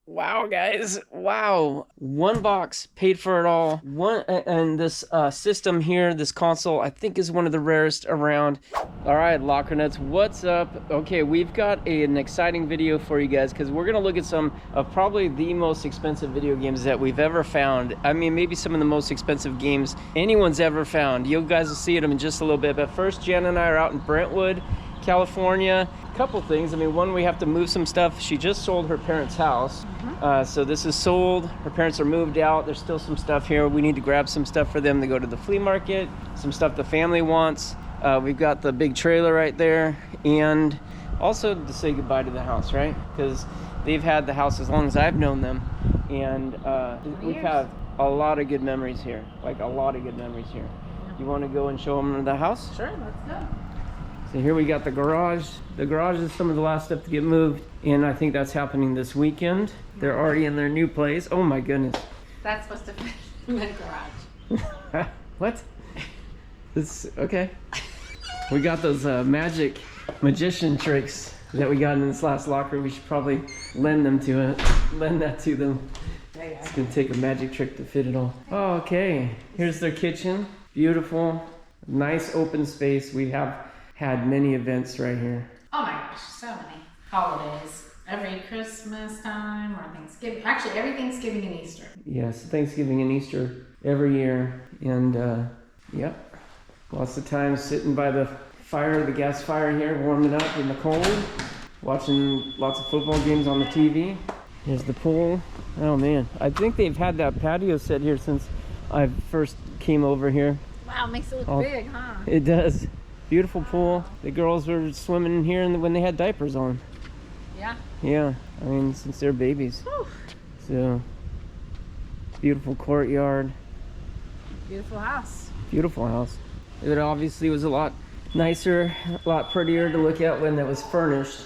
Wow, guys. Wow. One box paid for it all. And this system here, this console, I think is one of the rarest around. All right, Locker Nuts, what's up? Okay, we've got an exciting video for you guys because we're going to look at some of probably the most expensive video games that we've ever found. I mean, maybe some of the most expensive games anyone's ever found. You guys will see them in just a little bit. But first, Jen and I are out in Brentwood, California. Couple things. I mean, one, we have to move some stuff. She just sold her parents' house. So this is sold. Her parents are moved out. There's still some stuff here. We need to grab some stuff for them to go to the flea market. Some stuff the family wants. We've got the big trailer right there. And also to say goodbye to the house, right? Because they've had the house as long as I've known them. And we've had a lot of good memories here. Like a lot of good memories here. You want to go and show them the house? Sure, let's go. So here we got the garage. The garage is some of the last stuff to get moved, and I think that's happening this weekend. They're already in their new place. Oh my goodness. That's supposed to fit in the garage. What? This, okay. We got those magician tricks that we got in this last locker. We should probably lend that to them. It's gonna take a magic trick to fit it all. Oh, okay, here's their kitchen. Beautiful, nice open space. We have had many events right here. Oh my gosh, so many holidays. Every Christmas time or Thanksgiving. Actually, every Thanksgiving and Easter. Yes, Thanksgiving and Easter every year. And yep, lots of times sitting by the fire, the gas fire here, warming up in the cold, watching lots of football games on the TV. Here's the pool. Oh man, I think they've had that patio set here since I first came over here. Wow, makes it look big, huh? It does. Beautiful pool. The girls were swimming in here when they had diapers on. Yeah. Yeah, I mean, since they're babies. Whew. So, beautiful courtyard. Beautiful house. Beautiful house. It obviously was a lot nicer, a lot prettier to look at when it was furnished.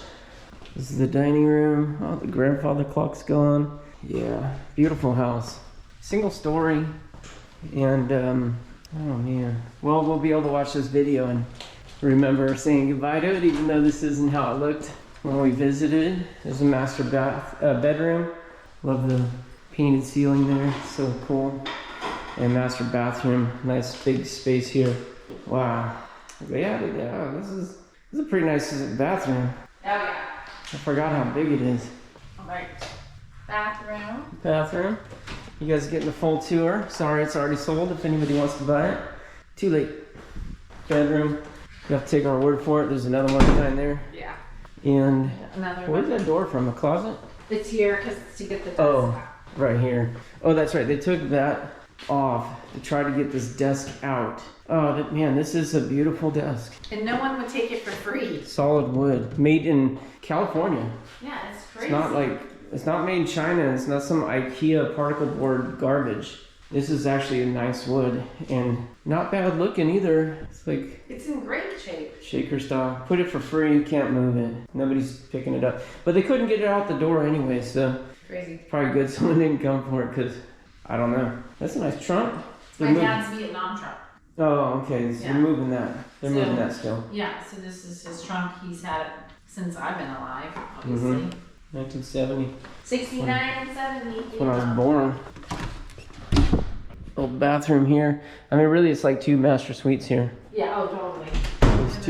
This is the dining room. Oh, the grandfather clock's gone. Yeah, beautiful house. Single story. And, oh man. Well, we'll be able to watch this video and remember saying goodbye to it, even though this isn't how it looked when we visited. There's a master bedroom. Love the painted ceiling there, so cool. And master bathroom, nice big space here. Wow. Yeah, this is a pretty nice bathroom. Oh yeah. I forgot how big it is. All right. Bathroom. Bathroom. You guys are getting the full tour. Sorry, it's already sold if anybody wants to buy it. Too late. Bedroom. You have to take our word for it. There's another one behind there. Yeah. And Another where's one. that door from? A closet? It's here because to get the desk Oh, out. right here. Oh, that's right. They took that off to try to get this desk out. Oh, man, this is a beautiful desk. And no one would take it for free. Solid wood. Made in California. Yeah, it's crazy. It's not like, it's not made in China. It's not some IKEA particle board garbage. This is actually a nice wood and not bad looking either. It's like, it's in great shape. shaker style. Put it for free, you can't move it. Nobody's picking it up. But they couldn't get it out the door anyway, so Crazy. it's probably good someone didn't come for it because, I don't know. That's a nice trunk. My dad's Vietnam truck. Oh, okay, so Yeah. they're moving that. They're So- moving that still. Yeah, so this is his trunk. He's had it since I've been alive, obviously. 1970, 69 and 70. when I was born. Old bathroom here. I mean, really, it's like two master suites here. Yeah, oh, totally. There's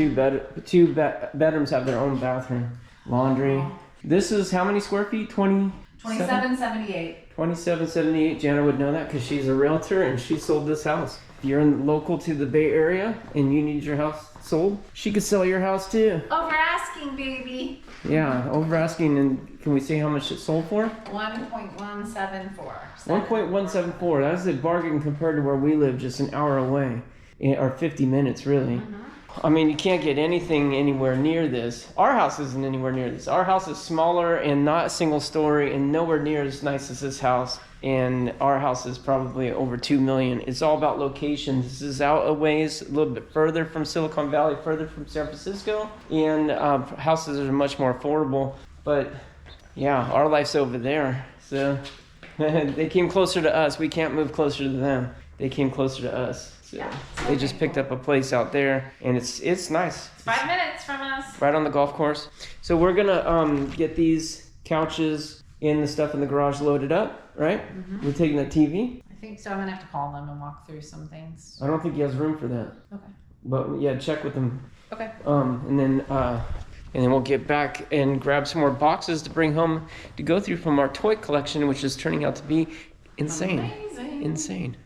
two bedrooms have their own bathroom. Laundry. This is how many square feet? 2778. 2778. Jana would know that because she's a realtor and she sold this house. If you're local to the Bay Area and you need your house sold, she could sell your house too. Over asking, baby. Yeah, over asking. And can we say how much it sold for? 1.174. 1.174. That's a bargain compared to where we live, just an hour away, or 50 minutes really. I mean, you can't get anything anywhere near this. Our house isn't anywhere near this. Our house is smaller and not a single story and nowhere near as nice as this house. And our house is probably over 2 million. It's all about location. This is out a ways, a little bit further from Silicon Valley, further from San Francisco. And houses are much more affordable. But yeah, our life's over there. So they came closer to us. We can't move closer to them. They came closer to us. So Yeah, they just picked up a place out there, and it's nice. It's 5 minutes from us. Right on the golf course. So we're gonna get these couches and the stuff in the garage loaded up, right? We're taking that TV. I think so. I'm gonna have to call them and walk through some things. I don't think he has room for that. Okay. But yeah, check with him. Okay. And then we'll get back and grab some more boxes to bring home to go through from our toy collection, which is turning out to be insane. Amazing. Insane.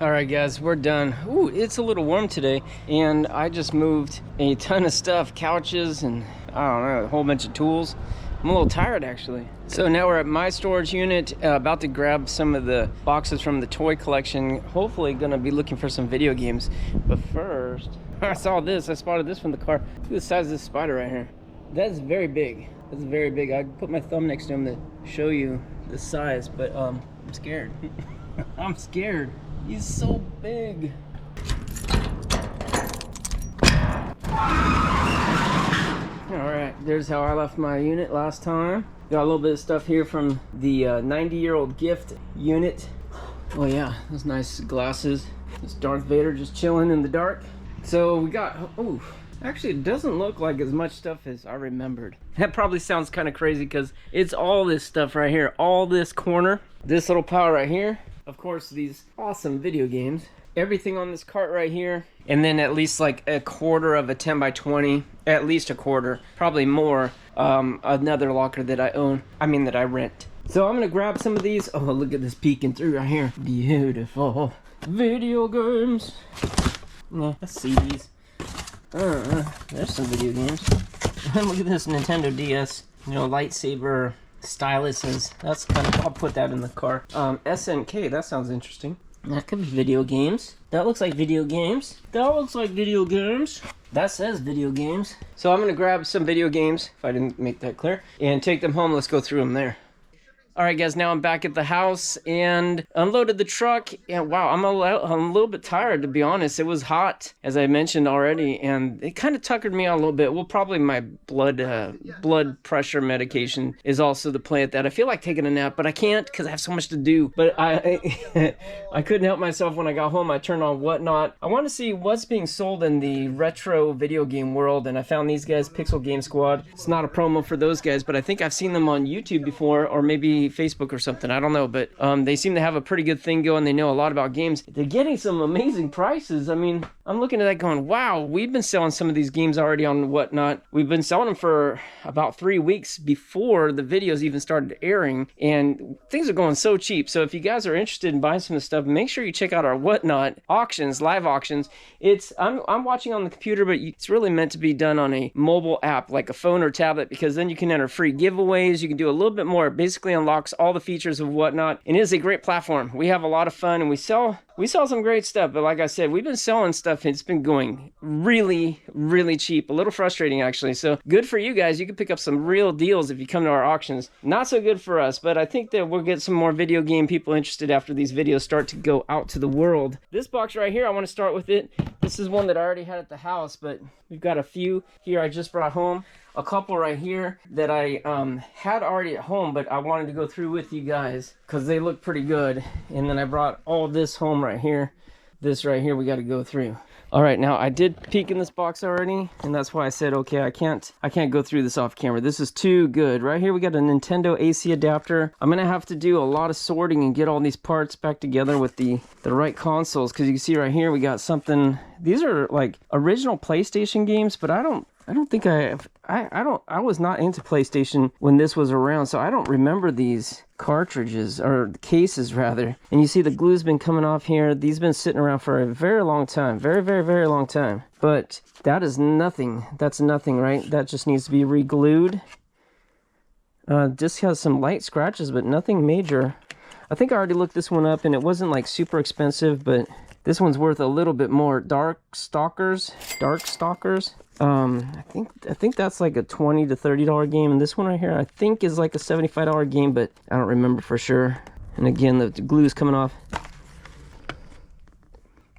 All right, guys, we're done. Ooh, it's a little warm today, and I just moved a ton of stuff, couches, and I don't know, a whole bunch of tools. I'm a little tired, actually. So now we're at my storage unit, about to grab some of the boxes from the toy collection. Hopefully gonna be looking for some video games. But first, I saw this. I spotted this from the car. Look at the size of this spider right here. That's very big. That's very big. I put my thumb next to him to show you the size, but I'm scared. I'm scared. He's so big. Alright, there's how I left my unit last time. Got a little bit of stuff here from the 90-year-old gift unit. Oh yeah, those nice glasses. This Darth Vader just chilling in the dark. So we got, oh, actually it doesn't look like as much stuff as I remembered. That probably sounds kind of crazy because it's all this stuff right here. All this corner, this little pile right here. Of course, these awesome video games. Everything on this cart right here. And then at least like a quarter of a 10 by 20. At least a quarter, probably more. Another locker that I own. I mean that I rent. So I'm gonna grab some of these. Oh, look at this peeking through right here. Beautiful. Video games. Yeah, CDs. There's some video games. Look at this Nintendo DS. You know, lightsaber styluses. That's kind of, I'll put that in the car. SNK, that sounds interesting. That could be video games. That looks like video games. That looks like video games. That says video games. So I'm gonna grab some video games, if I didn't make that clear, and take them home. Let's go through them there. All right, guys, now I'm back at the house and unloaded the truck. And wow, I'm a little bit tired, to be honest. It was hot, as I mentioned already, and it kind of tuckered me out a little bit. Well, probably my blood pressure medication is also the play at that. I feel like taking a nap, but I can't because I have so much to do. But I couldn't help myself when I got home. I turned on Whatnot. I want to see what's being sold in the retro video game world, and I found these guys, Pixel Game Squad. It's not a promo for those guys, but I think I've seen them on YouTube before, or maybe Facebook or something, I don't know, but they seem to have a pretty good thing going. They know a lot about games. They're getting some amazing prices. I mean, I'm looking at that going, wow, we've been selling some of these games already on Whatnot. We've been selling them for about 3 weeks before the videos even started airing, and things are going so cheap. So if you guys are interested in buying some of the stuff, make sure you check out our Whatnot auctions, live auctions. I'm watching on the computer, but it's really meant to be done on a mobile app, like a phone or tablet, because then you can enter free giveaways. You can do a little bit more. It basically unlocks all the features of Whatnot, and it is a great platform. We have a lot of fun, and we sell some great stuff. But like I said, we've been selling stuff, and it's been going really, really cheap. A little frustrating, actually. So good for you guys. You can pick up some real deals if you come to our auctions. Not so good for us, but I think that we'll get some more video game people interested after these videos start to go out to the world. This box right here, I want to start with it. This is one that I already had at the house, but we've got a few here I just brought home. A couple right here that I had already at home, but I wanted to go through with you guys because they look pretty good. And then I brought all this home right here. This right here we got to go through. All right, now I did peek in this box already, and that's why I said, okay, I can't go through this off camera. This is too good. Right here we got a Nintendo AC adapter. I'm gonna have to do a lot of sorting and get all these parts back together with the right consoles, because you can see right here we got something. These are like original PlayStation games, but I don't think I was not into PlayStation when this was around, so I don't remember these cartridges, or the cases rather. And you see the glue's been coming off here. These have been sitting around for a very long time. Very, very, very long time. But that is nothing. That's nothing, right? That just needs to be re-glued. Just has some light scratches, but nothing major. I think I already looked this one up, and it wasn't like super expensive, but this one's worth a little bit more. Dark Stalkers. I think that's like a $20 to $30 game, and this one right here I think is like a $75 game, but I don't remember for sure. And again, the glue is coming off.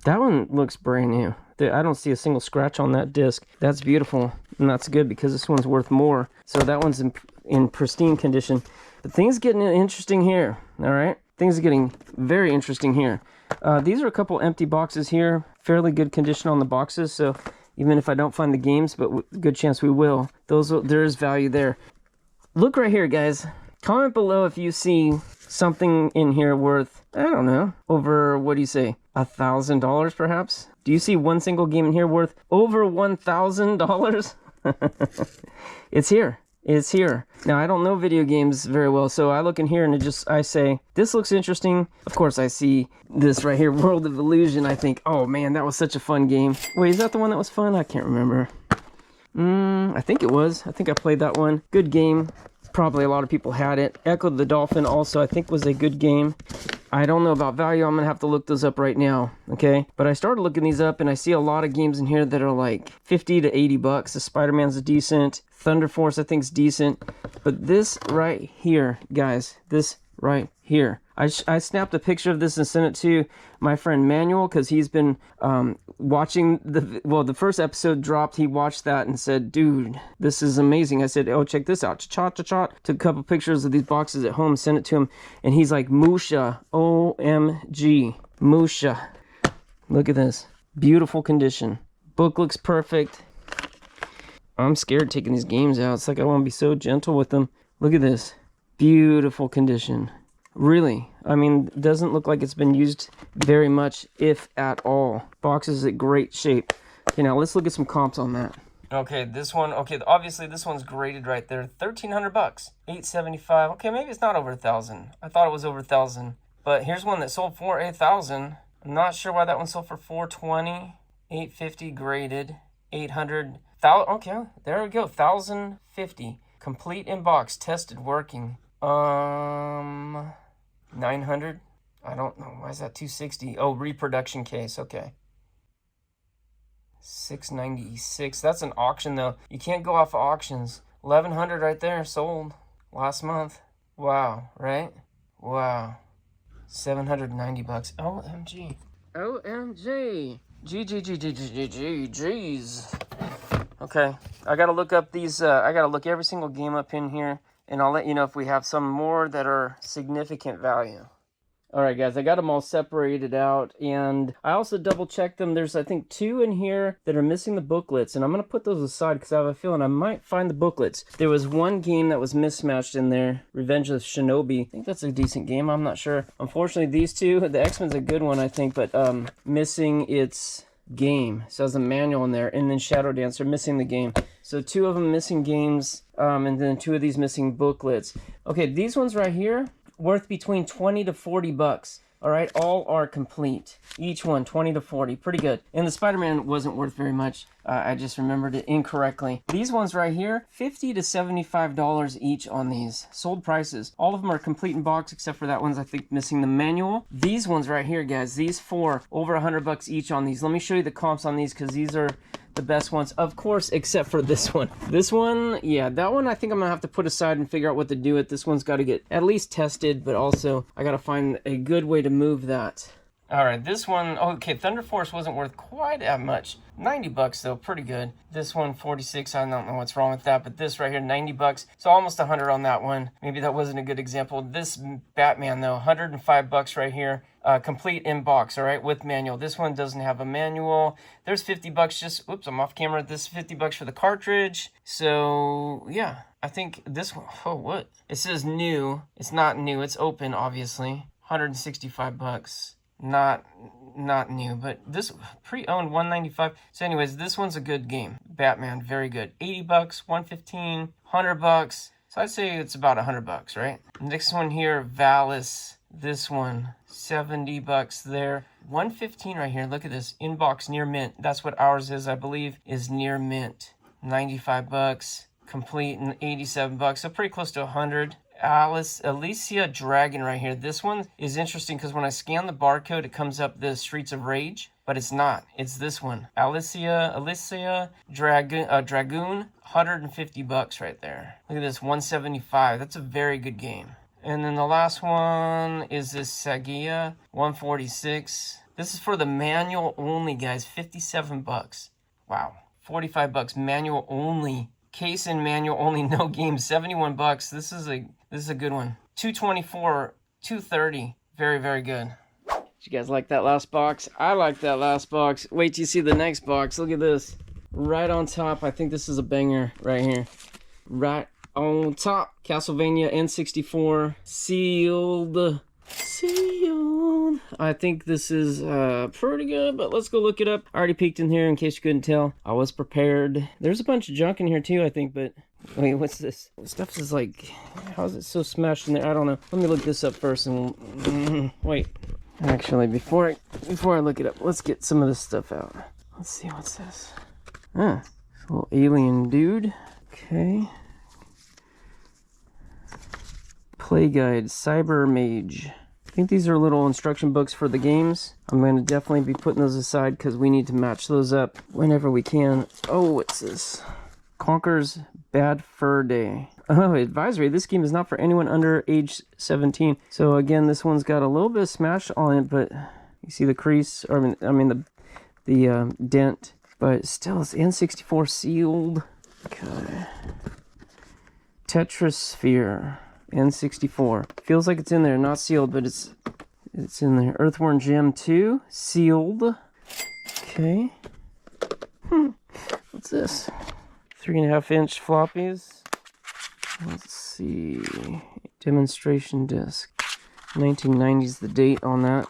That one looks brand new. I don't see a single scratch on that disc. That's beautiful, and that's good because this one's worth more. So that one's in pristine condition. But things getting interesting here. All right, things are getting very interesting here. These are a couple empty boxes here. Fairly good condition on the boxes, so even if I don't find the games, but good chance we will. There is value there. Look right here, guys. Comment below if you see something in here worth, I don't know, over, what do you say, $1,000 perhaps? Do you see one single game in here worth over $1,000? It's here. It's here. Now, I don't know video games very well, so I look in here and I say, this looks interesting. Of course, I see this right here, World of Illusion. I think, oh man, that was such a fun game. Wait, is that the one that was fun? I can't remember. I think it was. I think I played that one. Good game. Probably a lot of people had it. Echo the Dolphin also, I think, was a good game. I don't know about value. I'm going to have to look those up right now, okay? But I started looking these up, and I see a lot of games in here that are like 50 to 80 bucks. The Spider-Man's decent. Thunder Force, I think, is decent. But this right here, guys, this right here. I snapped a picture of this and sent it to my friend Manuel because he's been watching the first episode dropped. He watched that and said, dude, this is amazing. I said, oh, check this out. Cha-cha-cha. Took a couple pictures of these boxes at home, sent it to him, and he's like, Musha, OMG, Musha. Look at this. Beautiful condition. Book looks perfect. I'm scared taking these games out. It's like I want to be so gentle with them. Look at this. Beautiful condition. Really, I mean, doesn't look like it's been used very much, if at all. Box is in great shape. Okay, now let's look at some comps on that. Okay, this one, okay, obviously this one's graded right there. 1,300 bucks, 875. Okay, maybe it's not over 1,000. I thought it was over 1,000. But here's one that sold for 8,000. I'm not sure why that one sold for 420, 850 graded, 800. Okay, there we go, 1,050. Complete in box, tested, working. 900. I don't know. Why is that 260? Oh, reproduction case. Okay. 696. That's an auction though. You can't go off of auctions. 1,100 right there, sold last month. Wow, right? Wow. 790 bucks. OMG. OMG. Jeez. Okay, I gotta look up these, I gotta look every single game up in here, and I'll let you know if we have some more that are significant value. Alright guys, I got them all separated out, and I also double checked them. There's, I think, 2 in here that are missing the booklets, and I'm gonna put those aside because I have a feeling I might find the booklets. There was one game that was mismatched in there, Revenge of the Shinobi. I think that's a decent game, I'm not sure. Unfortunately, these two, the X-Men's a good one, I think, but missing its game. So there's a manual in there, and then Shadow Dancer missing the game. So 2 of them missing games, and then 2 of these missing booklets. Okay, these ones right here, worth between 20 to 40 bucks. All right, all are complete. Each one, 20 to 40, pretty good. And the Spider-Man wasn't worth very much. I just remembered it incorrectly. These ones right here, $50 to $75 each on these. Sold prices. All of them are complete in box, except for that one's, I think, missing the manual. These ones right here, guys, these 4, over 100 bucks each on these. Let me show you the comps on these, because these are the best ones, of course, except for this one. This one, yeah, that one I think I'm gonna have to put aside and figure out what to do with. This one's got to get at least tested, but also I gotta find a good way to move that. All right, this one, okay, Thunder Force wasn't worth quite that much. 90 bucks though, pretty good. This one, 46, I don't know what's wrong with that, but this right here, 90 bucks. So almost 100 on that one. Maybe that wasn't a good example. This Batman though, 105 bucks right here. Complete in box, all right, with manual. This one doesn't have a manual. There's 50 bucks just, oops, I'm off camera. This is 50 bucks for the cartridge. So yeah, I think this one, oh, what? It says new. It's not new, it's open, obviously. 165 bucks. Not new, but this pre-owned 195. So anyways, this one's a good game. Batman, very good. 80 bucks, 115, 100 bucks. So I'd say it's about 100 bucks, right? Next one here, Valis. This one, 70 bucks there. 115 right here. Look at this. Inbox near mint. That's what ours is, I believe, is near mint. 95 bucks. Complete and 87 bucks. So pretty close to 100. Alicia Dragon right here. This one is interesting because when I scan the barcode, it comes up the Streets of Rage, but it's not. It's this one. Alicia Dragoon, 150 bucks right there. Look at this, 175. That's a very good game. And then the last one is this Sagia, 146. This is for the manual only, guys. 57 bucks. Wow. 45 bucks manual only. Case and manual only, no game. 71 bucks. This is a good one. 224, 230. Very, very good. Did you guys like that last box? I like that last box. Wait till you see the next box. Look at this. Right on top. I think this is a banger right here. Right on top, Castlevania N64 sealed. Sealed. I think this is pretty good, but let's go look it up. I already peeked in here in case you couldn't tell. I was prepared. There's a bunch of junk in here too, I think, but wait, what's this? This stuff is like, how is it so smashed in there? I don't know. Let me look this up first and wait. Actually, before I look it up, let's get some of this stuff out. Let's see, what's this? Huh, this little alien dude. Okay. Play guide, Cyber Mage. I think these are little instruction books for the games. I'm going to definitely be putting those aside because we need to match those up whenever we can. Oh, what's this? Conker's Bad Fur Day. Oh, advisory. This game is not for anyone under age 17. So again, this one's got a little bit of smash on it, but you see the crease, or I mean the dent. But still, it's N64 sealed. Okay. Tetrasphere. N64. Feels like it's in there, not sealed, but it's in there. Earthworm Jim 2, sealed. Okay. What's this? 3.5-inch floppies. Let's see. Demonstration disc. 1990's the date on that.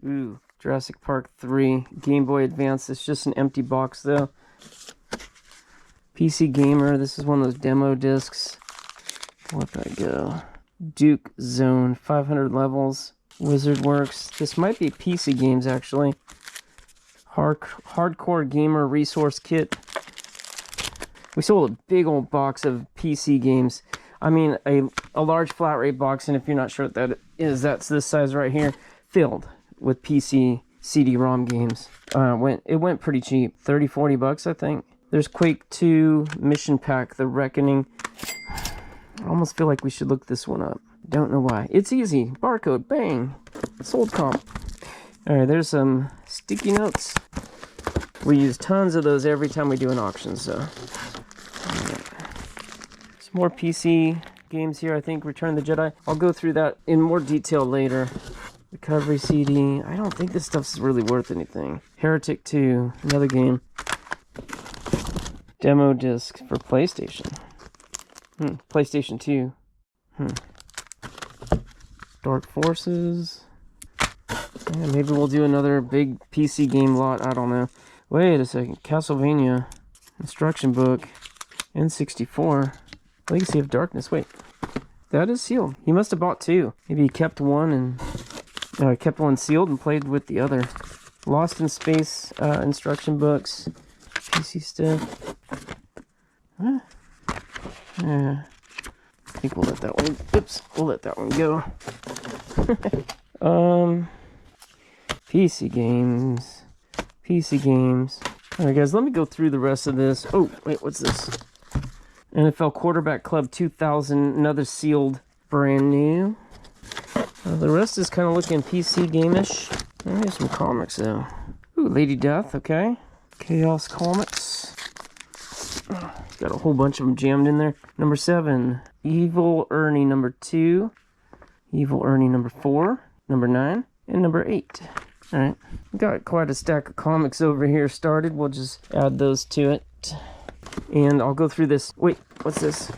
Ooh, Jurassic Park 3, Game Boy Advance. It's just an empty box though. PC Gamer, this is one of those demo discs. Where'd that go? Duke Zone, 500 levels. Wizard Works. This might be PC games actually. Hardcore Gamer Resource Kit. We sold a big old box of PC games. I mean a large flat rate box, and if you're not sure what that is, that's this size right here, filled with PC CD-ROM games. It went pretty cheap, 30-40 bucks I think. There's Quake 2 Mission Pack, The Reckoning. I almost feel like we should look this one up. Don't know why. It's easy. Barcode, bang. Sold comp. Alright, there's some sticky notes. We use tons of those every time we do an auction, so. Right. Some more PC games here, I think. Return of the Jedi. I'll go through that in more detail later. Recovery CD. I don't think this stuff's really worth anything. Heretic 2, another game. Demo disc for PlayStation. PlayStation 2. Dark Forces. Yeah, maybe we'll do another big PC game lot. I don't know. Wait a second. Castlevania. Instruction book. N64. Legacy of Darkness. Wait. That is sealed. He must have bought two. Maybe he kept one and kept one sealed and played with the other. Lost in Space instruction books. PC stuff. Huh? Yeah. I think we'll let that one. Oops, we'll let that one go. PC games. PC games. Alright guys, let me go through the rest of this. Oh, wait, what's this? NFL Quarterback Club 2000, another sealed, brand new. The rest is kind of looking PC game-ish. There's some comics though. Ooh, Lady Death, okay. Chaos Comics. Got a whole bunch of them jammed in there. Number 7, Evil Ernie number 2, Evil Ernie number 4, number 9, and number 8. Alright, got quite a stack of comics over here started. We'll just add those to it. And I'll go through this. Wait, what's this?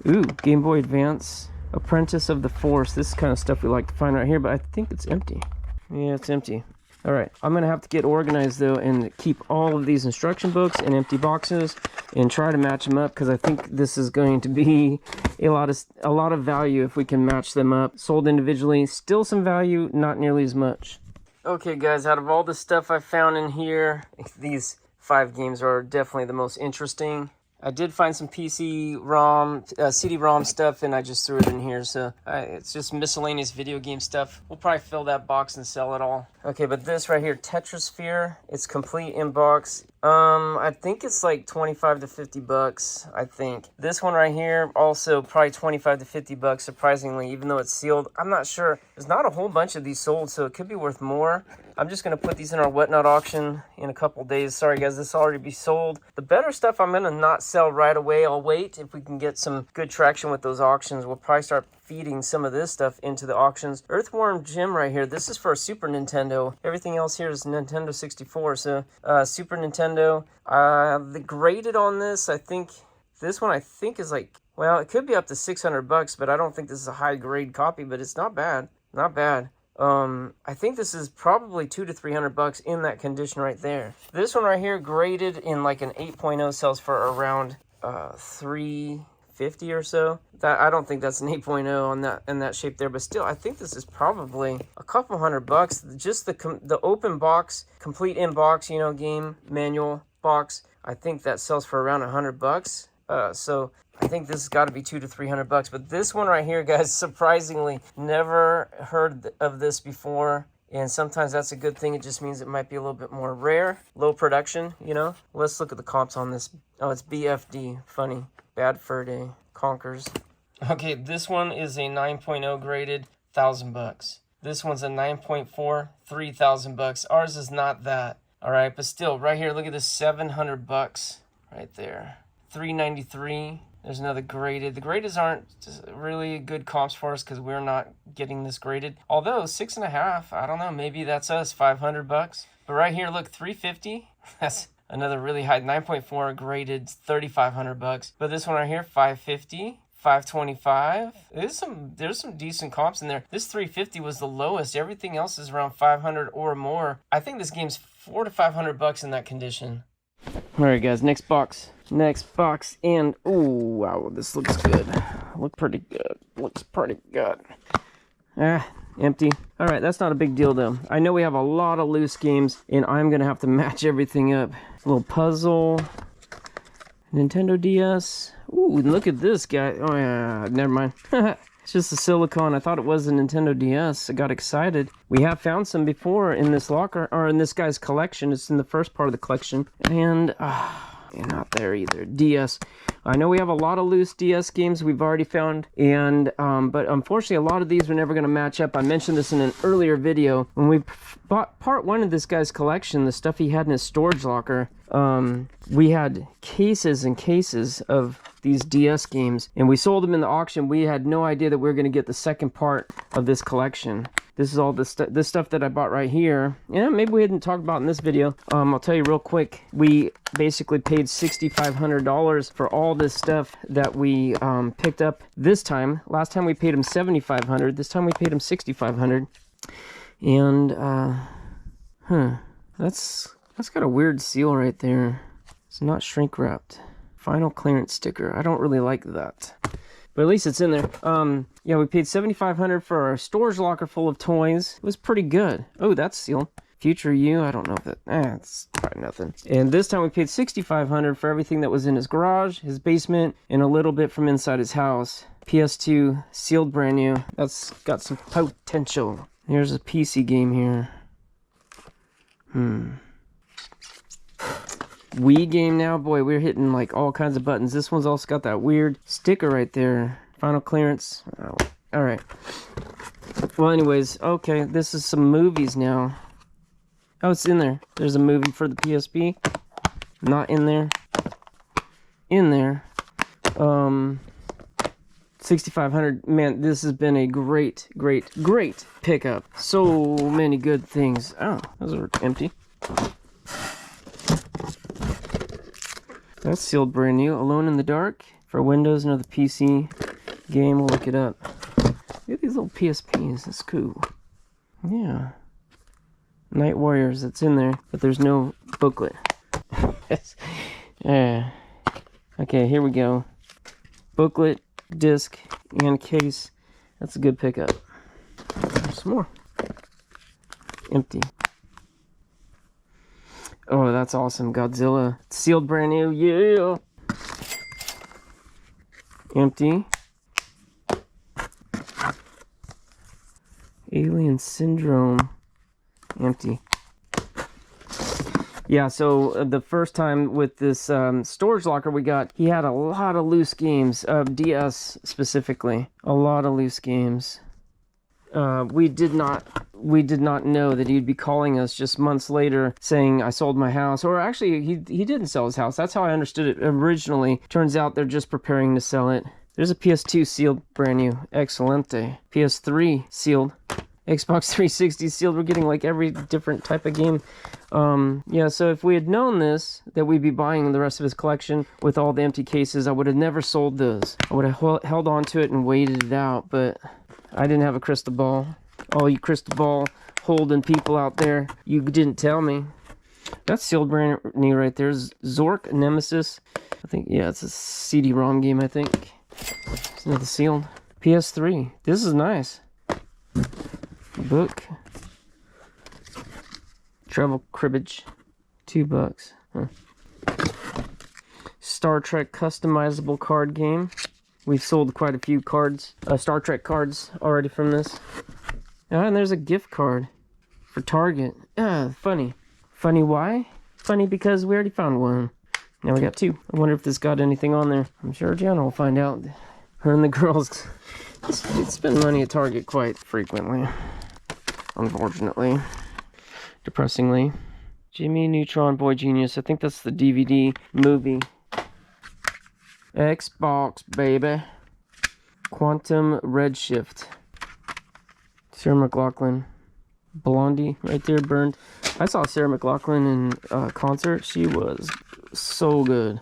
Ooh, Game Boy Advance, Apprentice of the Force. This is kind of stuff we like to find right here, but I think it's empty. Yeah, it's empty. Alright, I'm going to have to get organized though and keep all of these instruction books in empty boxes and try to match them up, because I think this is going to be a lot of value if we can match them up. Sold individually, still some value, not nearly as much. Okay guys, out of all the stuff I found in here, these 5 games are definitely the most interesting. I did find some PC-ROM, CD-ROM stuff, and I just threw it in here, so it's just miscellaneous video game stuff. We'll probably fill that box and sell it all. Okay, but this right here, Tetrasphere, it's complete in box. I think it's like 25 to 50 bucks, I think. This one right here, also probably 25 to 50 bucks, surprisingly, even though it's sealed. I'm not sure. There's not a whole bunch of these sold, so it could be worth more. I'm just going to put these in our Whatnot auction in a couple days. Sorry guys, this will already be sold. The better stuff I'm going to not sell right away. I'll wait if we can get some good traction with those auctions. We'll probably start feeding some of this stuff into the auctions. Earthworm Jim right here, this is for a Super Nintendo. Everything else here is Nintendo 64, so Super Nintendo. The graded on this, I think This one I think is like, well, it could be up to $600, but I don't think this is a high grade copy, but it's not bad. Not bad. I think this is probably $200 to $300 in that condition right there. This one right here, graded in like an 8.0, sells for around $350 or so. That, I don't think that's an 8.0 on that, in that shape there, but still, I think this is probably a couple $100. Just the open box, complete in box, you know, game manual box. I think that sells for around $100. So I think this has got to be $200 to $300. But this one right here, guys, surprisingly, never heard of this before. And sometimes that's a good thing. It just means it might be a little bit more rare, low production, you know. Let's look at the comps on this. Oh, it's BFD. Funny. Bad Fur Day. Conkers. Okay, this one is a 9.0 graded, $1,000. This one's a 9.4, $3,000. Ours is not that. All right, but still, right here, look at this, $700 right there. $393. There's another graded. The graded aren't really good comps for us because we're not getting this graded. Although 6.5, I don't know, maybe that's us, $500. But right here, look, $350. That's another really high 9.4 graded, $3,500. But this one right here, $550. $525. There's some decent comps in there. This $350 was the lowest. Everything else is around $500 or more. I think this game's $400 to $500 in that condition. All right, guys. Next box. And oh wow, this looks good. Looks pretty good. Empty. All right, that's not a big deal though. I know we have a lot of loose games, and I'm gonna have to match everything up. A little puzzle. Nintendo DS. Ooh, look at this guy. Oh yeah, never mind. It's just a silicone. I thought it was a Nintendo DS. I got excited. We have found some before in this locker, or in this guy's collection. It's in the first part of the collection. And, not there either. DS. I know we have a lot of loose DS games we've already found, and but unfortunately a lot of these are never going to match up. I mentioned this in an earlier video. When we bought part one of this guy's collection, the stuff he had in his storage locker, we had cases and cases of these DS games, and we sold them in the auction. We had no idea that we were going to get the second part of this collection. This is all this stuff that I bought right here. Yeah, maybe we hadn't talked about in this video. I'll tell you real quick. We basically paid $6,500 for all this stuff that we picked up this time. Last time we paid him $7,500. This time we paid him $6,500. And that's got a weird seal right there. It's not shrink wrapped. Final clearance sticker. I don't really like that. But at least it's in there. Yeah, we paid $7,500 for our storage locker full of toys. It was pretty good. Oh, that's sealed. Future You, I don't know if that... it's probably nothing. And this time we paid $6,500 for everything that was in his garage, his basement, and a little bit from inside his house. PS2, sealed brand new. That's got some potential. Here's a PC game here. Wii game now. Boy, we're hitting like all kinds of buttons. This one's also got that weird sticker right there. Final clearance. Oh, all right. Well, anyways, okay. This is some movies now. Oh, it's in there. There's a movie for the PSP. Not in there. In there. 6,500. Man, this has been a great pickup. So many good things. Oh, those are empty. That's sealed brand new. Alone in the Dark for Windows, another PC game. We'll look it up. Look at these little PSPs. That's cool. Yeah. Night Warriors. That's in there, but there's no booklet. Yeah. Okay, here we go. Booklet, disc, and case. That's a good pickup. There's some more. Empty. Oh, that's awesome. Godzilla. It's sealed brand new. Yeah. Empty. Alien Syndrome. Empty. Yeah, so the first time with this storage locker we got, he had a lot of loose games of DS specifically. A lot of loose games. We did not know that he'd be calling us just months later saying I sold my house. Or actually, he didn't sell his house. That's how I understood it originally. Turns out they're just preparing to sell it. There's a PS2 sealed brand new. Excelente. PS3 sealed. Xbox 360 sealed. We're getting like every different type of game. Yeah, so if we had known this, that we'd be buying the rest of his collection with all the empty cases, I would have never sold those. I would have held on to it and waited it out, but I didn't have a crystal ball. All you crystal ball holding people out there, you didn't tell me. That's sealed brand new right there. Zork Nemesis. I think, yeah, it's a CD-ROM game, I think. It's another sealed. PS3. This is nice. Book. Travel cribbage. $2. Huh. Star Trek customizable card game. We've sold quite a few cards, Star Trek cards already from this. And there's a gift card for Target. Funny. Funny why? Funny because we already found one. Now we got two. I wonder if this got anything on there. I'm sure Gianna will find out. Her and the girls spend money at Target quite frequently. Unfortunately. Depressingly. Jimmy Neutron Boy Genius. I think that's the DVD movie. Xbox, baby. Quantum Redshift. Sarah McLachlan. Blondie right there burned. I saw Sarah McLachlan in concert. She was so good.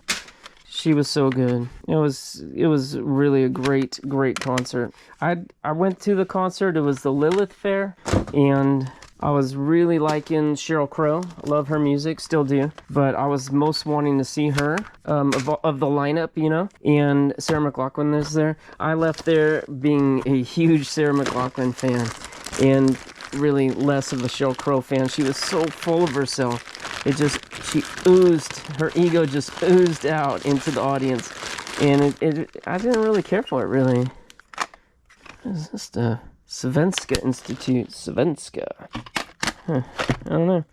She was so good. It was really a great concert. I went to the concert. It was the Lilith Fair, and I was really liking Sheryl Crow. I love her music, still do. But I was most wanting to see her of the lineup, you know. And Sarah McLachlan is there. I left there being a huge Sarah McLachlan fan, and really less of a Sheryl Crow fan. She was so full of herself. She oozed, her ego just oozed out into the audience. And I didn't really care for it, really. It's just a Svenska Institute. Svenska. Huh, I don't know.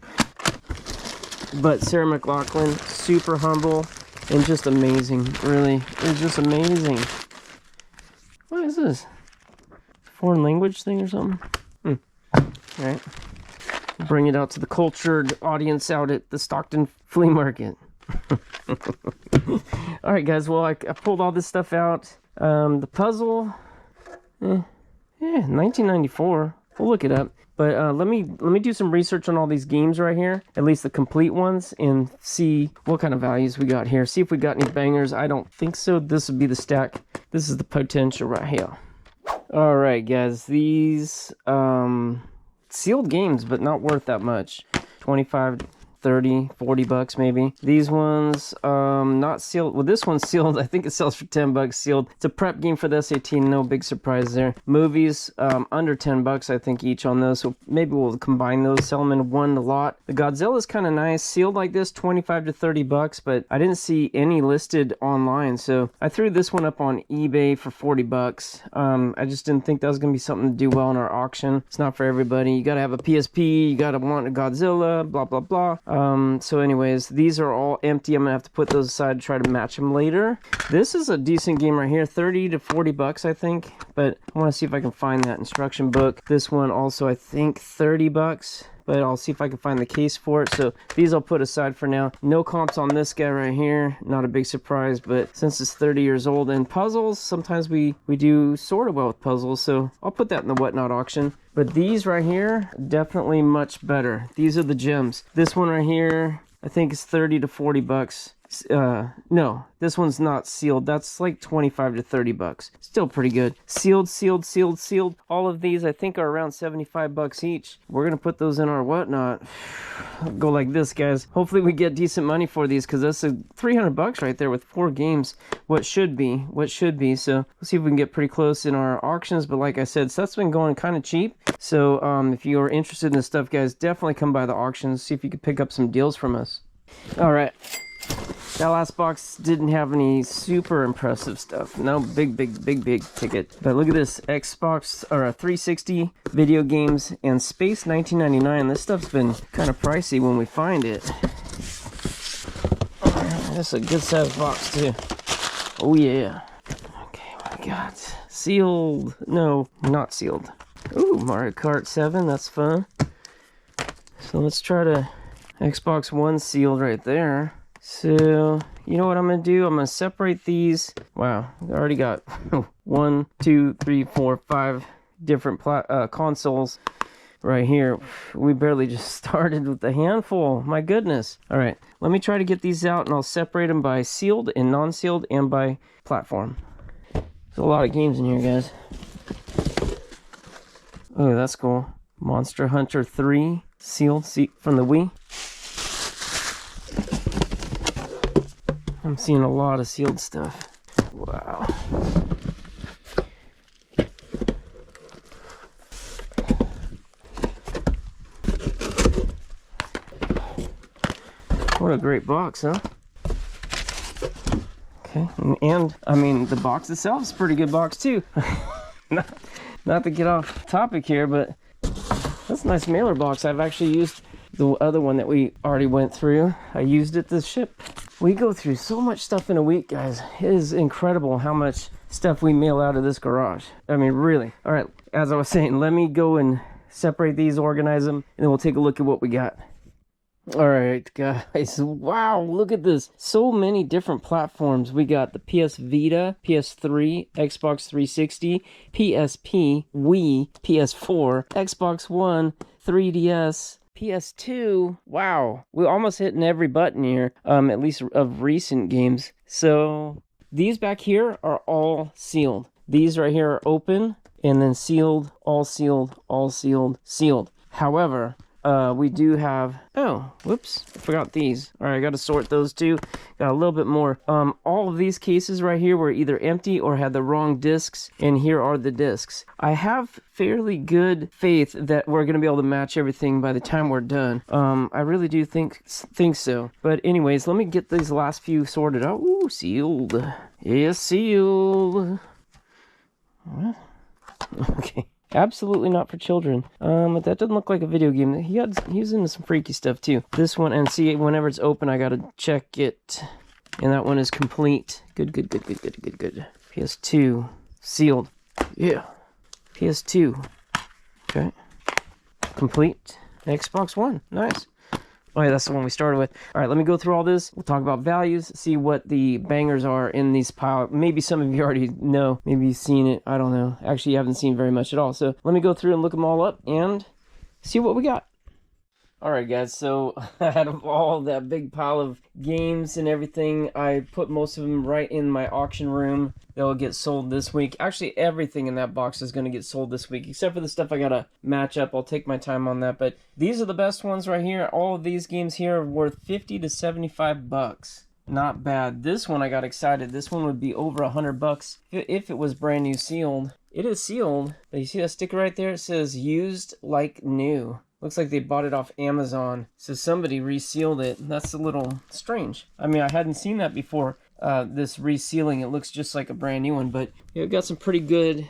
But Sarah McLachlan, super humble and just amazing, really. It was just amazing. What is this? Foreign language thing or something? All right. Bring it out to the cultured audience out at the Stockton Flea Market. All right, guys. Well, I pulled all this stuff out. The puzzle, 1994. We'll look it up. But let me do some research on all these games right here, at least the complete ones, and see what kind of values we got here. See if we got any bangers. I don't think so. This would be the stack. This is the potential right here. All right, guys. These sealed games, but not worth that much. 25, 30, 40 bucks maybe. These ones not sealed. Well, this one's sealed. I think it sells for 10 bucks sealed. It's a prep game for the SAT. No big surprise there. Movies under 10 bucks I think each on those, so maybe we'll combine those, sell them in one lot. The Godzilla's kind of nice, sealed like this, 25 to 30 bucks, but I didn't see any listed online, so I threw this one up on eBay for 40 bucks. I just didn't think that was gonna be something to do well in our auction. It's not for everybody. You gotta have a PSP, you gotta want a Godzilla, blah blah blah. So anyways, these are all empty. I'm gonna have to put those aside to try to match them later. This is a decent game right here, 30 to 40 bucks I think, but I want to see if I can find that instruction book. This one also I think 30 bucks, but I'll see if I can find the case for it. So these I'll put aside for now. No comps on this guy right here, not a big surprise, but since it's 30 years old. And puzzles, sometimes we do sort of well with puzzles, so I'll put that in the whatnot auction. But these right here, definitely much better. These are the gems. This one right here, I think is 30 to 40 bucks. No, this one's not sealed. That's like 25 to 30 bucks. Still pretty good. Sealed, sealed, sealed, sealed. All of these I think are around 75 bucks each. We're gonna put those in our whatnot. Go like this, guys. Hopefully we get decent money for these, because that's a 300 bucks right there with 4 games. What should be. So we'll see if we can get pretty close in our auctions. But like I said, stuff's been going kind of cheap. So if you are interested in this stuff, guys, definitely come by the auctions. See if you could pick up some deals from us. All right. That last box didn't have any super impressive stuff. No big ticket. But look at this. Xbox or 360 video games and Space 1999. This stuff's been kind of pricey when we find it. That's a good sized box too. Oh yeah. Okay, what do we got? Sealed. No, not sealed. Ooh, Mario Kart 7. That's fun. So let's try to... Xbox One sealed right there. So, you know what I'm going to do? I'm going to separate these. Wow, I already got 1, 2, 3, 4, 5 different consoles. right here. We barely just started with a handful. My goodness. All right, let me try to get these out, and I'll separate them by sealed and non-sealed and by platform. There's a lot of games in here, guys. Oh, that's cool. Monster Hunter 3 sealed from the Wii. I'm seeing a lot of sealed stuff. Wow. What a great box, huh? Okay, and I mean, the box itself is a pretty good box too. Not to get off topic here, but that's a nice mailer box. I've actually used the other one that we already went through. I used it to ship. We go through so much stuff in a week, guys. It is incredible how much stuff we mail out of this garage. I mean, really. All right, as I was saying, let me go and separate these, organize them, and then we'll take a look at what we got. All right, guys. Wow, look at this. So many different platforms. We got the PS Vita, PS3, Xbox 360, PSP, Wii, PS4, Xbox One, 3DS, PS2. Wow, we're almost hitting every button here, at least of recent games. So these back here are all sealed. These right here are open and then sealed, all sealed, all sealed, sealed. However, we do have, oh, whoops, I forgot these. All right, I got to sort those too. Got a little bit more. All of these cases right here were either empty or had the wrong discs, and here are the discs. I have fairly good faith that we're going to be able to match everything by the time we're done. I really do think so. But anyways, let me get these last few sorted out. Ooh, sealed. Yes, sealed. What? Okay. Absolutely not for children. But that doesn't look like a video game. He was into some freaky stuff too. This one, and see, whenever it's open, I gotta check it. And that one is complete. Good. PS2, sealed. Yeah. PS2. Okay. Complete. Xbox One. Nice. Oh yeah, that's the one we started with. All right, let me go through all this. We'll talk about values, see what the bangers are in these piles. Maybe some of you already know. Maybe you've seen it. I don't know. Actually, you haven't seen very much at all. So let me go through and look them all up and see what we got. All right, guys, so out of all that big pile of games and everything, I put most of them right in my auction room. They'll get sold this week. Actually, everything in that box is going to get sold this week, except for the stuff I got to match up. I'll take my time on that, but these are the best ones right here. All of these games here are worth 50 to 75 bucks. Not bad. This one, I got excited. This one would be over 100 bucks if it was brand new sealed. It is sealed, but you see that sticker right there? It says used like new. Looks like they bought it off Amazon, so somebody resealed it. That's a little strange. I mean, I hadn't seen that before, this resealing. It looks just like a brand new one, but yeah, we've got some pretty good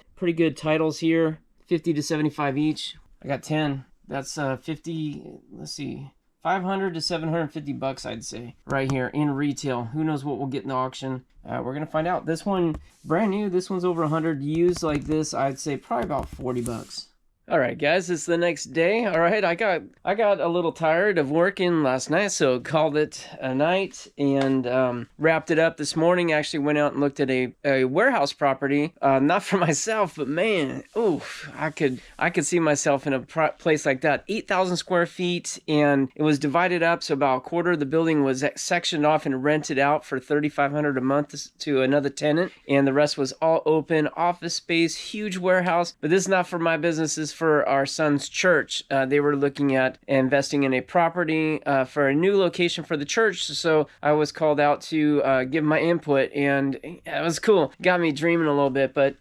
titles here. 50 to 75 each. I got 10. That's 50, let's see, 500 to 750 bucks, I'd say, right here in retail. Who knows what we'll get in the auction? We're gonna find out. This one, brand new. This one's over 100. Used like this, I'd say probably about 40 bucks. All right, guys, it's the next day. All right, I got a little tired of working last night, so called it a night and wrapped it up this morning. Actually went out and looked at a warehouse property, not for myself, but man, oof, I could see myself in a place like that. 8,000 square feet, and it was divided up, so about a quarter of the building was sectioned off and rented out for $3,500 a month to another tenant, and the rest was all open office space, huge warehouse. But this is not for my business. This is for our son's church. They were looking at investing in a property for a new location for the church, so I was called out to give my input, and it was cool. Got me dreaming a little bit. But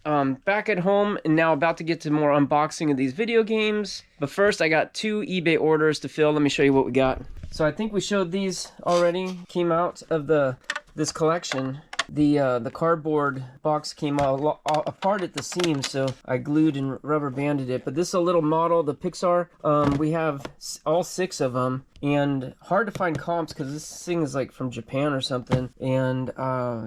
back at home and now about to get to more unboxing of these video games. But first, I got 2 eBay orders to fill. Let me show you what we got. So I think we showed these already. Came out of this collection. The cardboard box came apart at the seams, so I glued and rubber banded it. But this is a little model, the Pixar. We have all 6 of them, and hard to find comps because this thing is like from Japan or something, and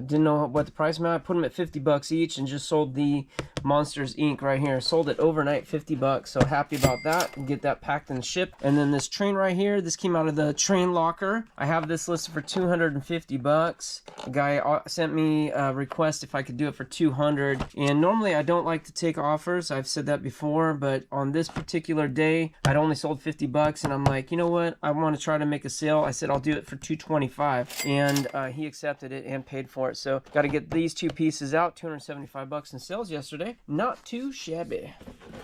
didn't know what the price meant. I put them at 50 bucks each and just sold the Monsters Inc. right here. Sold it overnight, 50 bucks. So happy about that, and get that packed and shipped. And then this train right here, this came out of the train locker. I have this listed for 250 bucks. A guy sent me a request if I could do it for 200. And normally I don't like to take offers. I've said that before, but on this particular day, I'd only sold 50 bucks, and I'm like, you know what? I want to try to make a sale. I said I'll do it for 225, and he accepted it and paid for it. So got to get these two pieces out. 275 bucks in sales yesterday. Not too shabby.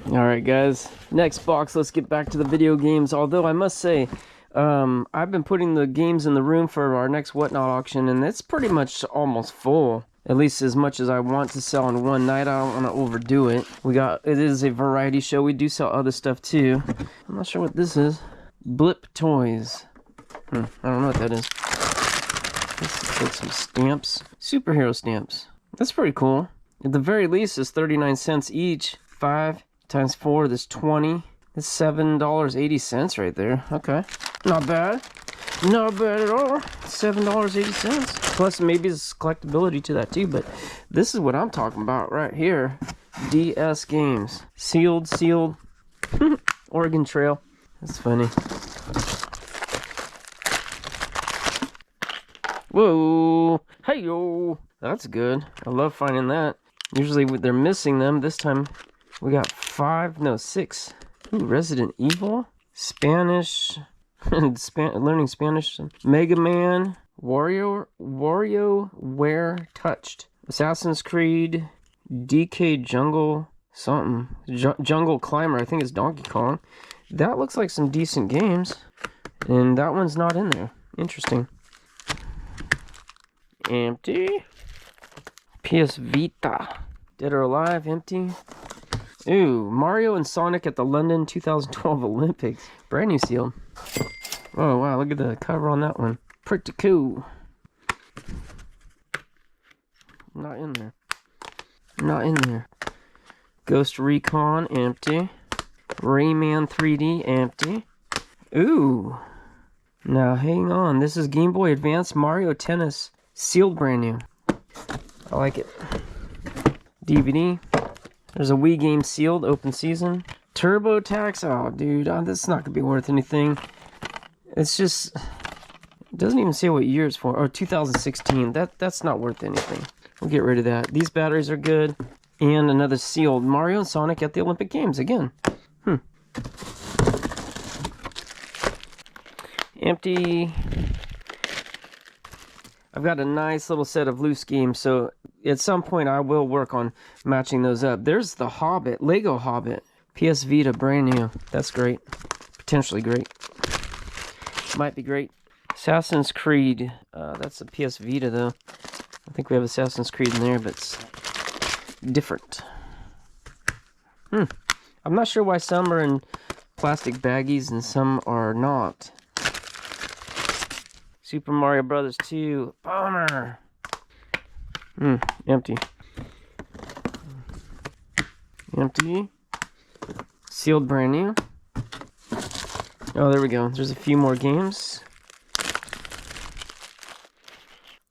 All right, guys. Next box. Let's get back to the video games. Although I must say, I've been putting the games in the room for our next Whatnot auction, and it's pretty much almost full. At least as much as I want to sell in one night. I don't want to overdo it. It is a variety show. We do sell other stuff too. I'm not sure what this is. Blip Toys. I don't know what that is. This is like some stamps. Superhero stamps. That's pretty cool. At the very least, it's 39 cents each. 5 times 4, that's 20. That's $7.80 right there. Okay. Not bad. Not bad at all. $7.80. Plus, maybe there's collectability to that too, but this is what I'm talking about right here. DS Games. Sealed. Oregon Trail. That's funny. Whoa. Hey-yo. That's good. I love finding that. Usually they're missing them. This time we got 6. Ooh, Resident Evil. Spanish. Learning Spanish. Mega Man. WarioWare Touched. Assassin's Creed. DK Jungle. Something. Jungle Climber. I think it's Donkey Kong. That looks like some decent games. And that one's not in there. Interesting. Empty. PS Vita. Dead or Alive. Empty. Ooh, Mario and Sonic at the London 2012 Olympics. Brand new sealed. Oh, wow. Look at the cover on that one. Pretty cool. Not in there. Not in there. Ghost Recon. Empty. Rayman 3D. Empty. Ooh. Now, hang on. This is Game Boy Advance Mario Tennis. Sealed brand new. I like it. DVD. There's a Wii game sealed, open season. Turbo Tax. Oh, dude, this is not gonna be worth anything. It's just, it doesn't even say what year it's for. Oh, 2016. That's not worth anything. We'll get rid of that. These batteries are good. And another sealed Mario and Sonic at the Olympic Games again. Empty. I've got a nice little set of loose games, so at some point I will work on matching those up. There's the Hobbit, Lego Hobbit. PS Vita, brand new. That's great. Potentially great. Might be great. Assassin's Creed. That's a PS Vita, though. I think we have Assassin's Creed in there, but it's different. I'm not sure why some are in plastic baggies and some are not. Super Mario Brothers 2. Bummer. Empty. Empty. Sealed brand new. Oh, there we go. There's a few more games.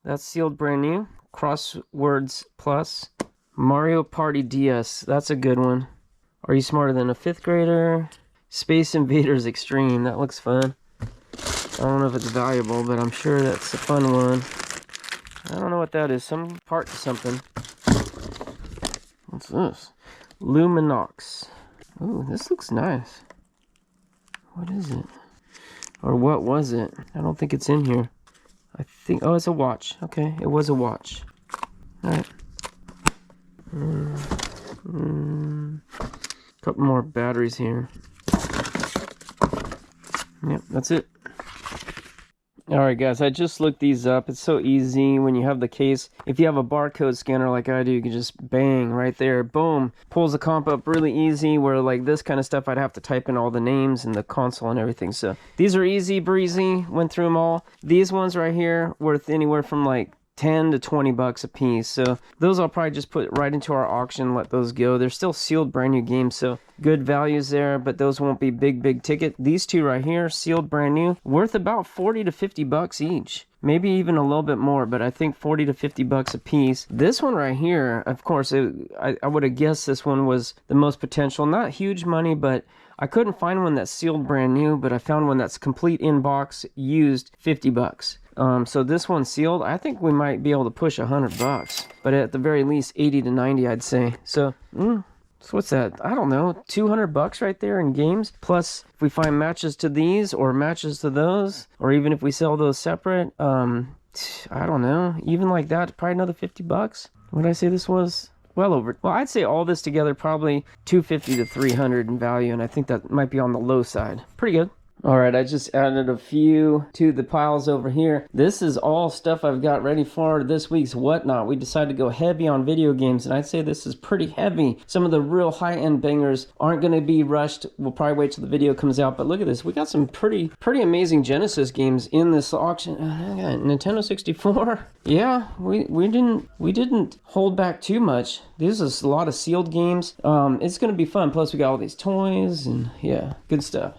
That's sealed brand new. Crosswords Plus. Mario Party DS. That's a good one. Are You Smarter Than a Fifth Grader? Space Invaders Extreme. That looks fun. I don't know if it's valuable, but I'm sure that's a fun one. I don't know what that is. Some part to something. What's this? Luminox. Ooh, this looks nice. What is it? Or what was it? I don't think it's in here. I think... Oh, it's a watch. Okay, it was a watch. Alright. Couple more batteries here. Yep, that's it. Alright guys, I just looked these up. It's so easy when you have the case. If you have a barcode scanner like I do, you can just bang right there. Boom. Pulls the comp up really easy, where like this kind of stuff I'd have to type in all the names and the console and everything. So these are easy breezy. Went through them all. These ones right here worth anywhere from like 10 to 20 bucks a piece. So those I'll probably just put right into our auction, let those go. They're still sealed brand new games, so good values there, but those won't be big ticket. These two right here, sealed brand new, worth about 40 to 50 bucks each. Maybe even a little bit more, but I think 40 to 50 bucks a piece. This one right here, of course, I would have guessed this one was the most potential. Not huge money, but I couldn't find one that's sealed brand new, but I found one that's complete in box, used, 50 bucks. So this one's sealed. I think we might be able to push 100 bucks, but at the very least 80 to 90, I'd say. So, so what's that? I don't know, 200 bucks right there in games. Plus, if we find matches to these or matches to those, or even if we sell those separate, I don't know, even like that, probably another 50 bucks. What did I say this was? Well over. Well, I'd say all this together probably 250 to 300 in value, and I think that might be on the low side. Pretty good. All right, I just added a few to the piles over here. This is all stuff I've got ready for this week's Whatnot. We decided to go heavy on video games, and I'd say this is pretty heavy. Some of the real high-end bangers aren't going to be rushed. We'll probably wait till the video comes out, but look at this. We got some pretty amazing Genesis games in this auction. Nintendo 64. Yeah, we didn't hold back too much. This is a lot of sealed games. It's going to be fun. Plus, we got all these toys, and yeah, good stuff.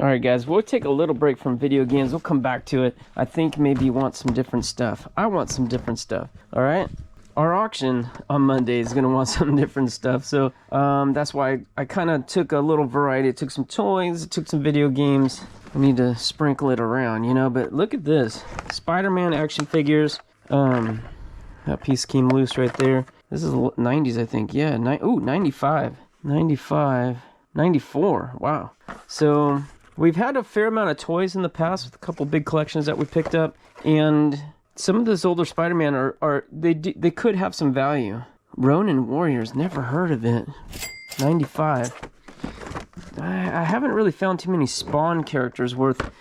All right, guys, we'll take a little break from video games. We'll come back to it. I think maybe you want some different stuff. I want some different stuff, all right? Our auction on Monday is going to want some different stuff. So that's why I kind of took a little variety. I took some toys, I took some video games. I need to sprinkle it around, you know? But look at this. Spider-Man action figures. That piece came loose right there. This is 90s, I think. Yeah, 95. 95. 94. Wow. So we've had a fair amount of toys in the past with a couple big collections that we picked up, and some of those older Spider-Man they could have some value. Ronin Warriors, never heard of it. 95. I haven't really found too many Spawn characters worth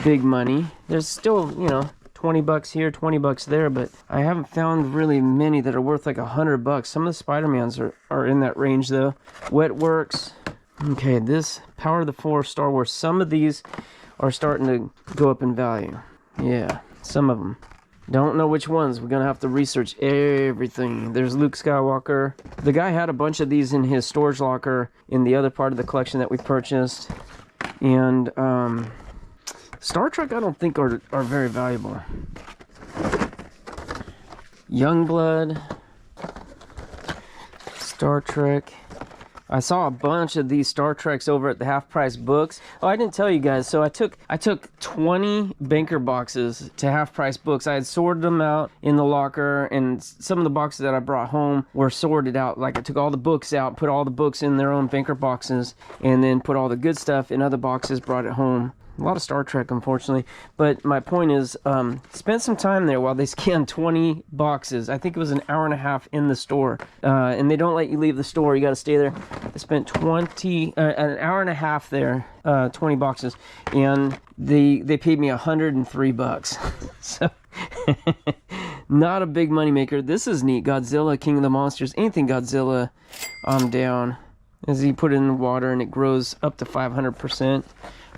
big money. There's still, 20 bucks here, 20 bucks there, but I haven't found really many that are worth like 100 bucks. Some of the Spider-Mans are in that range though. Wetworks. Okay, this Power of the Force, Star Wars, some of these are starting to go up in value. Yeah, some of them. Don't know which ones. We're going to have to research everything. There's Luke Skywalker. The guy had a bunch of these in his storage locker in the other part of the collection that we purchased. And Star Trek, I don't think are very valuable. Youngblood. Star Trek. I saw a bunch of these Star Treks over at the Half Price Books. Oh, I didn't tell you guys. So I took 20 banker boxes to Half Price Books. I had sorted them out in the locker, and some of the boxes that I brought home were sorted out. Like I took all the books out, put all the books in their own banker boxes, and then put all the good stuff in other boxes, brought it home. A lot of Star Trek, unfortunately. But my point is, spend some time there while they scanned 20 boxes. I think it was an hour and a half in the store. And they don't let you leave the store. You got to stay there. I spent an hour and a half there, 20 boxes. And they paid me 103 bucks. So, not a big moneymaker. This is neat. Godzilla, King of the Monsters. Anything Godzilla, I'm down. As you put it in the water and it grows up to 500%.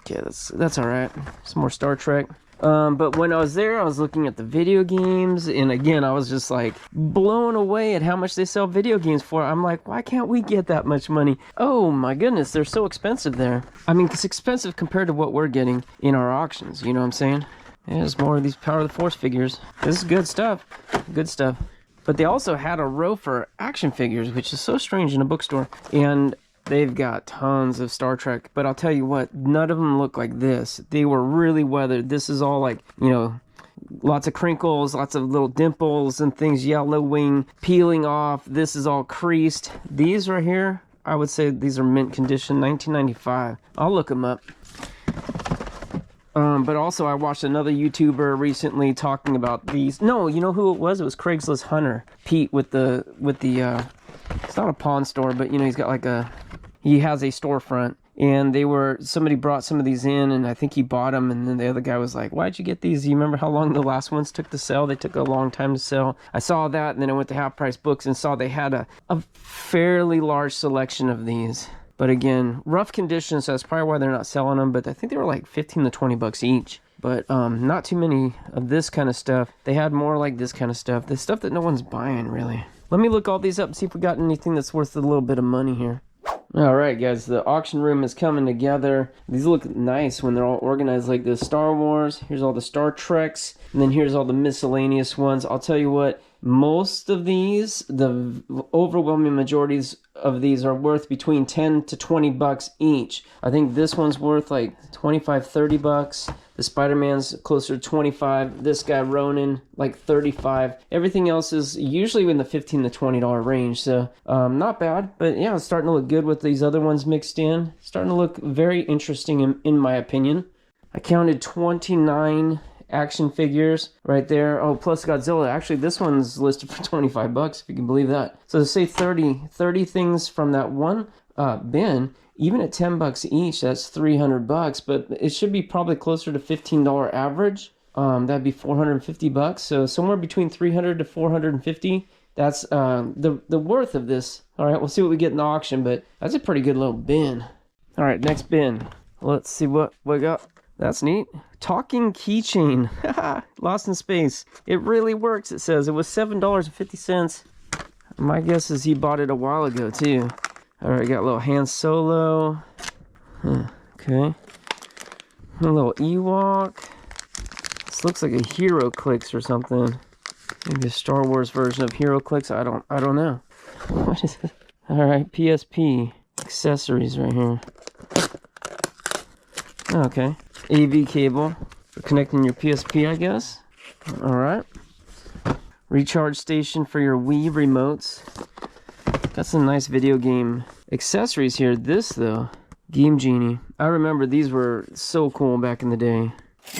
Yeah, that's all right. Some more Star Trek. But when I was there, I was looking at the video games, and again, I was just like blown away at how much they sell video games for. I'm like, why can't we get that much money? Oh my goodness, they're so expensive there. I mean, it's expensive compared to what we're getting in our auctions. You know what I'm saying? There's more of these Power of the Force figures. This is good stuff. Good stuff. But they also had a row for action figures, which is so strange in a bookstore. And they've got tons of Star Trek, but I'll tell you what, none of them look like this. They were really weathered. This is all like, lots of crinkles, lots of little dimples and things, yellowing, peeling off. This is all creased. These right here, I would say these are mint condition, 1995. I'll look them up. But also I watched another YouTuber recently talking about these. No, you know who it was? It was Craigslist Hunter. Pete with the it's not a pawn store, but he's got he has a storefront, and somebody brought some of these in, and I think he bought them, and then the other guy was like, why'd you get these? You remember how long the last ones took to sell? They took a long time to sell. I saw that, and then I went to Half Price Books and saw they had a fairly large selection of these. But again, rough condition, so that's probably why they're not selling them, but I think they were like 15 to 20 bucks each. but not too many of this kind of stuff. They had more like this kind of stuff, the stuff that no one's buying really. Let me look all these up and see if we got anything that's worth a little bit of money here. All right, guys, the auction room is coming together. These look nice when they're all organized like this. Star Wars, here's all the Star Treks, and then here's all the miscellaneous ones. I'll tell you what, most of these, the overwhelming majorities of these are worth between 10 to 20 bucks each. I think this one's worth like 25, 30 bucks. The Spider-Man's closer to 25. This guy, Ronin, like 35. Everything else is usually in the $15 to $20 range. So not bad, but yeah, it's starting to look good with these other ones mixed in. Starting to look very interesting in my opinion. I counted 29 action figures right there. Oh, plus Godzilla. Actually, this one's listed for 25 bucks, if you can believe that. So to say 30 things from that one bin, even at 10 bucks each, that's 300 bucks, but it should be probably closer to $15 average. That'd be 450 bucks. So somewhere between 300 to 450. That's the worth of this. All right, we'll see what we get in the auction, but that's a pretty good little bin. All right, next bin. Let's see what we got. That's neat. Talking keychain. Lost in space. It really works, it says. It was $7.50. My guess is he bought it a while ago, too. All right, got a little Han Solo. Okay. A little Ewok. This looks like a Hero Clicks or something. Maybe a Star Wars version of Hero Clicks. I don't know. What is it? All right, PSP accessories right here. Okay. AV cable for connecting your PSP, I guess. All right. Recharge station for your Wii remotes. Got some nice video game accessories here. This though, Game Genie. I remember these were so cool back in the day.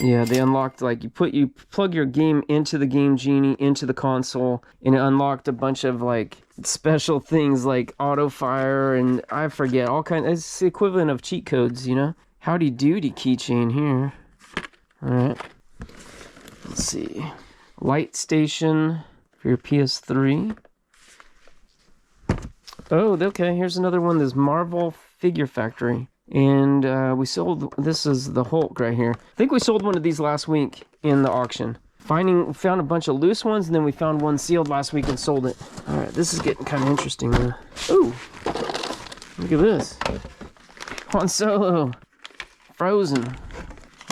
Yeah, they unlocked, like, you plug your game into the Game Genie into the console, and it unlocked a bunch of like special things like auto fire and I forget all kinds. It's the equivalent of cheat codes, you know. Howdy Doody keychain here. All right. Let's see. Light station for your PS3. Oh, okay. Here's another one. This Marvel Figure Factory. And we sold, this is the Hulk right here. I think we sold one of these last week in the auction. Found a bunch of loose ones, and then we found one sealed last week and sold it. All right, this is getting kind of interesting now. Ooh, look at this. Han Solo, Frozen,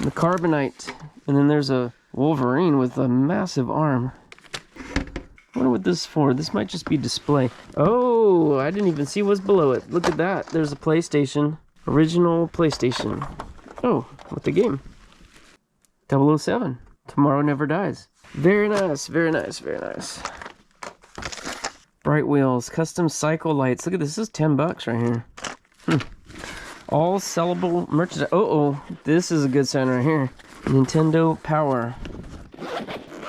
the Carbonite, and then there's a Wolverine with a massive arm. I wonder what this is for. This might just be display. Oh, I didn't even see what's below it. Look at that. There's a PlayStation. Original PlayStation. Oh, with the game. 007. Tomorrow Never Dies. Very nice, very nice, very nice. Bright Wheels. Custom Cycle Lights. Look at this. This is 10 bucks right here. All sellable merchandise. Oh, this is a good sign right here. Nintendo Power.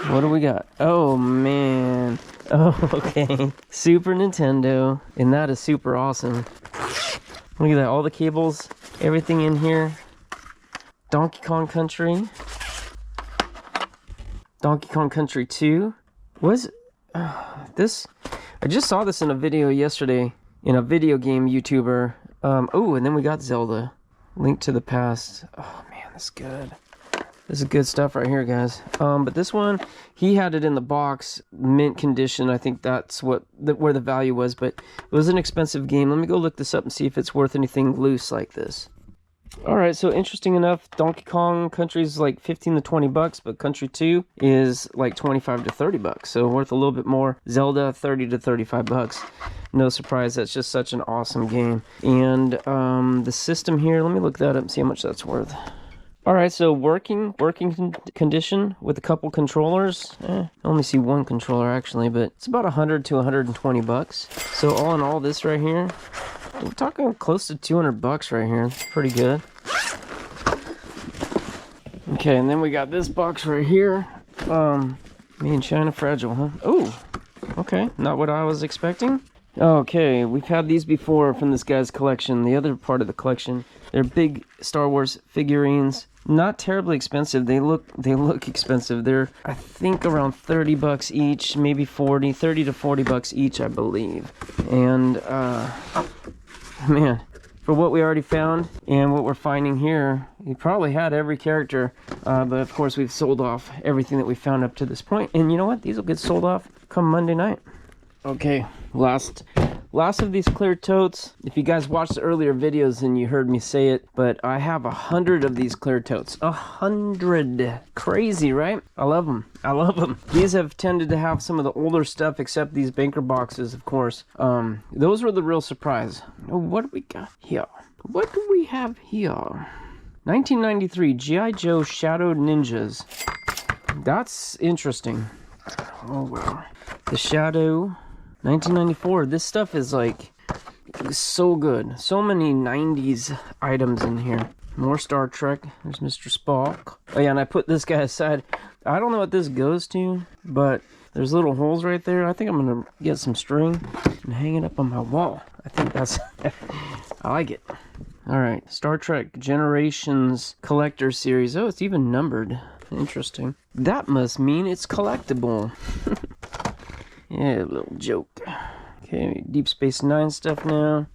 What do we got? Oh, man. Oh, okay. Super Nintendo. And that is super awesome. Look at that. All the cables. Everything in here. Donkey Kong Country. Donkey Kong Country 2. Was this? I just saw this in a video yesterday. In a video game YouTuber. Oh, and then we got Zelda. Link to the Past. Oh, man. That's good. This is good stuff right here, guys. But this one, he had it in the box, mint condition. I think that's where the value was, but it was an expensive game. Let me go look this up and see if it's worth anything loose like this. All right, so interesting enough, Donkey Kong Country is like 15 to 20 bucks, but Country 2 is like 25 to 30 bucks, so worth a little bit more. Zelda, 30 to 35 bucks. No surprise, that's just such an awesome game. And the system here, let me look that up and see how much that's worth. All right, so working condition with a couple controllers. I only see one controller actually, but it's about 100 to 120 bucks. So all in all, this right here, we're talking close to 200 bucks right here. That's pretty good. Okay, and then we got this box right here. Made in China, fragile, huh? Oh, okay, not what I was expecting. Okay, we've had these before from this guy's collection. The other part of the collection, they're big Star Wars figurines. Not terribly expensive. They look expensive. They're, I think, around 30 bucks each, maybe 30 to 40 bucks each, I believe. And man, for what we already found and what we're finding here. We probably had every character, but of course we've sold off everything that we found up to this point. And you know what? These will get sold off come Monday night. Okay, last of these clear totes. If you guys watched the earlier videos, then you heard me say it, but I have 100 of these clear totes. 100. Crazy, right? I love them. I love them. These have tended to have some of the older stuff, except these banker boxes, of course. Those were the real surprise. Oh, what do we got here? What do we have here? 1993 G.I. Joe Shadow Ninjas. That's interesting. Oh, wow. The Shadow... 1994. This stuff is like so good. So many 90s items in here. More Star Trek. There's Mr. Spock. Oh yeah, and I put this guy aside. I don't know what this goes to, but there's little holes right there. I think I'm gonna get some string and hang it up on my wall. I think that's I like it. All right, Star Trek Generations Collector Series. Oh, it's even numbered. Interesting. That must mean it's collectible. Yeah, a little joke. Okay, Deep Space Nine stuff now.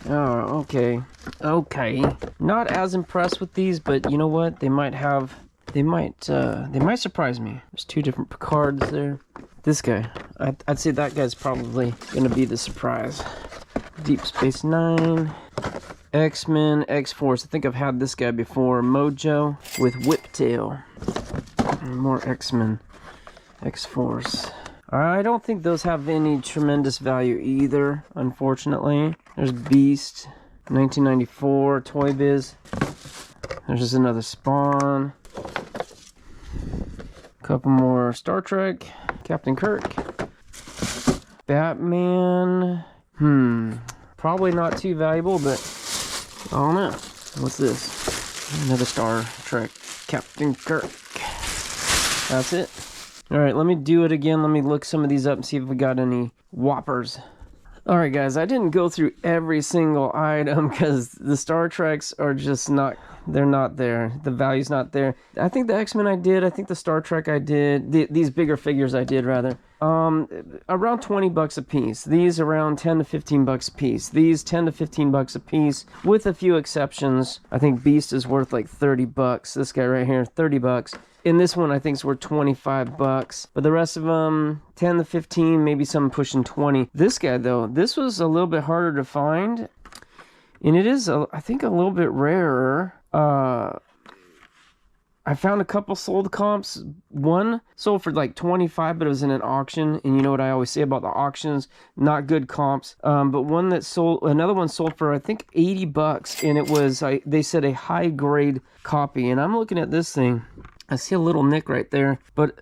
Oh, okay. Okay. Not as impressed with these, but you know what? They might surprise me. There's two different Picards there. This guy. I'd say that guy's probably gonna be the surprise. Deep Space Nine. X-Men, X-Force. I think I've had this guy before. Mojo with Whiptail. And more X-Men. X-Force. I don't think those have any tremendous value either, unfortunately. There's Beast, 1994, Toy Biz. There's just another Spawn. Couple more Star Trek, Captain Kirk. Batman. Probably not too valuable, but I don't know. What's this? Another Star Trek, Captain Kirk. That's it. Alright, let me do it again. Let me look some of these up and see if we got any whoppers. Alright guys, I didn't go through every single item because the Star Treks are just not, they're not there. The value's not there. I think the X-Men I did, I think the Star Trek I did, these bigger figures I did rather. Around 20 bucks a piece. These around 10 to 15 bucks a piece. These 10 to 15 bucks a piece with a few exceptions. I think Beast is worth like 30 bucks. This guy right here, 30 bucks. In this one, I think it's worth 25 bucks. But the rest of them, 10 to 15, maybe some pushing 20. This guy, though, this was a little bit harder to find. And it is, I think, a little bit rarer. I found a couple sold comps. One sold for like 25, but it was in an auction. And you know what I always say about the auctions, not good comps. But one that sold, another one sold for I think 80 bucks, and it was they said a high grade copy. And I'm looking at this thing. I see a little nick right there, but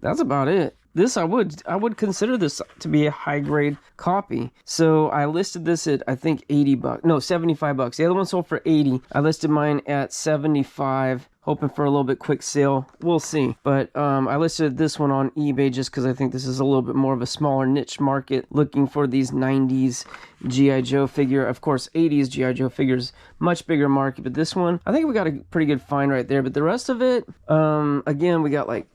that's about it. This I would consider this to be a high grade copy. So I listed this at I think 80 bucks. No, 75 bucks. The other one sold for 80. I listed mine at 75. Hoping for a little bit quick sale. We'll see. But I listed this one on eBay just because I think this is a little bit more of a smaller niche market looking for these 90s G.I. Joe figure. Of course, 80s G.I. Joe figures, much bigger market. But this one, I think we got a pretty good find right there. But the rest of it, again, we got like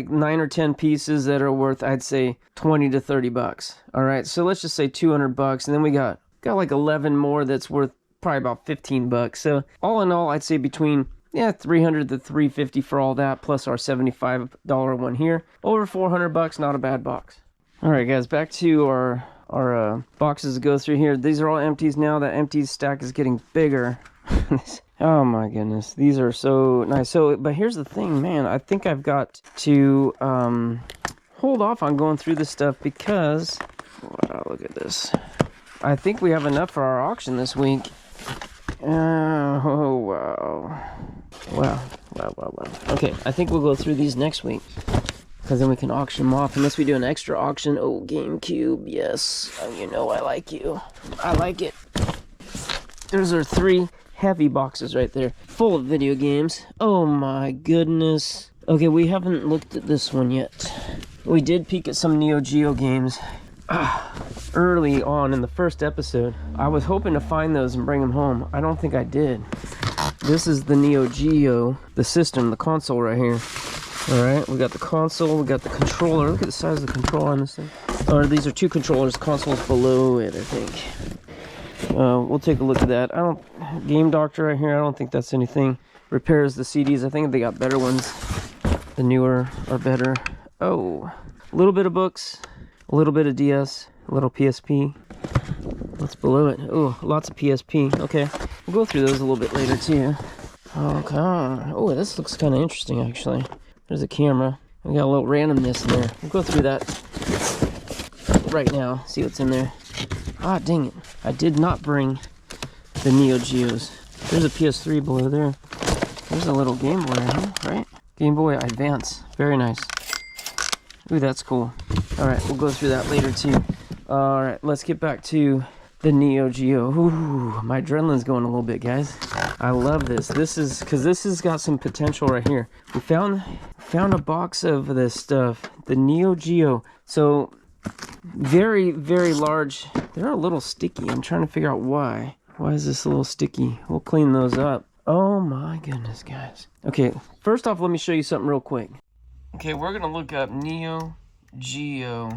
9 or 10 pieces that are worth, I'd say, 20 to 30 bucks. All right, so let's just say 200 bucks. And then we got like 11 more that's worth probably about 15 bucks. So all in all, I'd say between... yeah, 300 to 350 for all that, plus our $75 one here. Over 400 bucks, not a bad box. All right, guys, back to our boxes to go through here. These are all empties now. That empty stack is getting bigger. Oh my goodness, these are so nice. So, but here's the thing, man. I think I've got to hold off on going through this stuff because, wow, look at this. I think we have enough for our auction this week. Oh, wow. Wow. Okay, I think we'll go through these next week. Because then we can auction them off. Unless we do an extra auction. Oh, GameCube, yes. Oh, you know I like you. I like it. Those are 3 heavy boxes right there. Full of video games. Oh, my goodness. Okay, we haven't looked at this one yet. We did peek at some Neo Geo games. Early on in the first episode. I was hoping to find those and bring them home. I don't think I did. This is the Neo Geo, the system, the console right here. Alright, we got the console, we got the controller. Look at the size of the controller on this thing. Or these are 2 controllers, the console's below it, I think. We'll take a look at that. Game Doctor right here, I don't think that's anything. Repairs the CDs. I think they got better ones. The newer are better. Oh, a little bit of books, a little bit of DS, a little PSP. What's below it? Oh, lots of PSP. Okay, we'll go through those a little bit later too. Okay. Oh, this looks kind of interesting actually. There's a camera. We got a little randomness in there. We'll go through that right now. See what's in there. Ah, dang it! I did not bring the Neo Geos. There's a PS3 below there. There's a little Game Boy, huh? Right? Game Boy Advance. Very nice. Ooh, that's cool. All right, we'll go through that later too. All right, let's get back to the Neo Geo. Ooh, my adrenaline's going a little bit, guys. I love this. This is because this has got some potential right here. We found a box of this stuff, the Neo Geo. So very, very large. They're a little sticky. I'm trying to figure out why. Why is this a little sticky? We'll clean those up. Oh my goodness, guys. Okay, first off, let me show you something real quick. Okay, we're gonna look up Neo Geo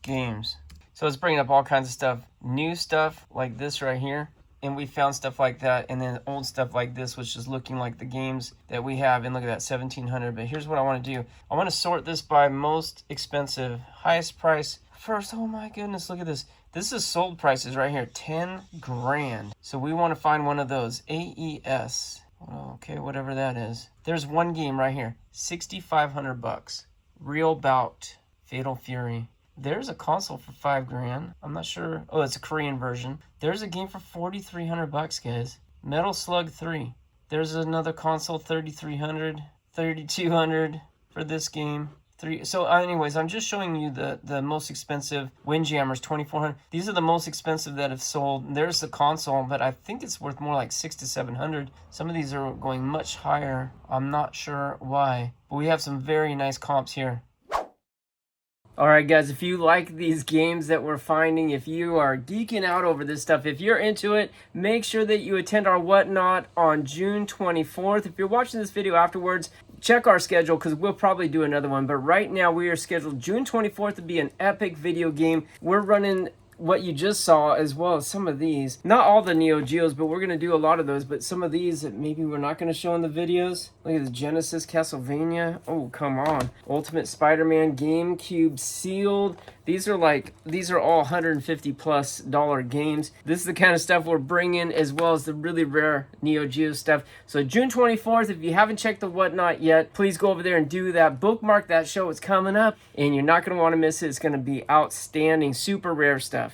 games. So it's bringing up all kinds of stuff. New stuff like this right here. And we found stuff like that. And then old stuff like this, which is looking like the games that we have. And look at that, 1700. But here's what I want to do. I want to sort this by most expensive, highest price first. Oh my goodness, look at this. This is sold prices right here, 10 grand. So we want to find one of those. AES. Okay, whatever that is. There's one game right here, 6,500 bucks. Real Bout, Fatal Fury. There's a console for 5 grand. I'm not sure. Oh, it's a Korean version. There's a game for 4,300 bucks, guys. Metal Slug 3. There's another console, 3,300, 3,200 for this game. So anyways, I'm just showing you the most expensive. Windjammers, 2,400. These are the most expensive that have sold. There's the console, but I think it's worth more like 600 to 700. Some of these are going much higher. I'm not sure why, but we have some very nice comps here. All right, guys, if you like these games that we're finding, if you are geeking out over this stuff, if you're into it, make sure that you attend our Whatnot on June 24th. If you're watching this video afterwards, check our schedule because we'll probably do another one. But right now, we are scheduled June 24th to be an epic video game. We're running what you just saw as well as some of these. Not all the Neo Geos, but we're going to do a lot of those. But some of these that maybe we're not going to show in the videos. Look at the Genesis, Castlevania. Oh, come on. Ultimate Spider-Man, GameCube sealed. These are all $150+ games. This is the kind of stuff we're bringing, as well as the really rare Neo Geo stuff. So June 24th, if you haven't checked the Whatnot yet, please go over there and do that. Bookmark that show. It's coming up, and you're not going to want to miss it. It's going to be outstanding, super rare stuff.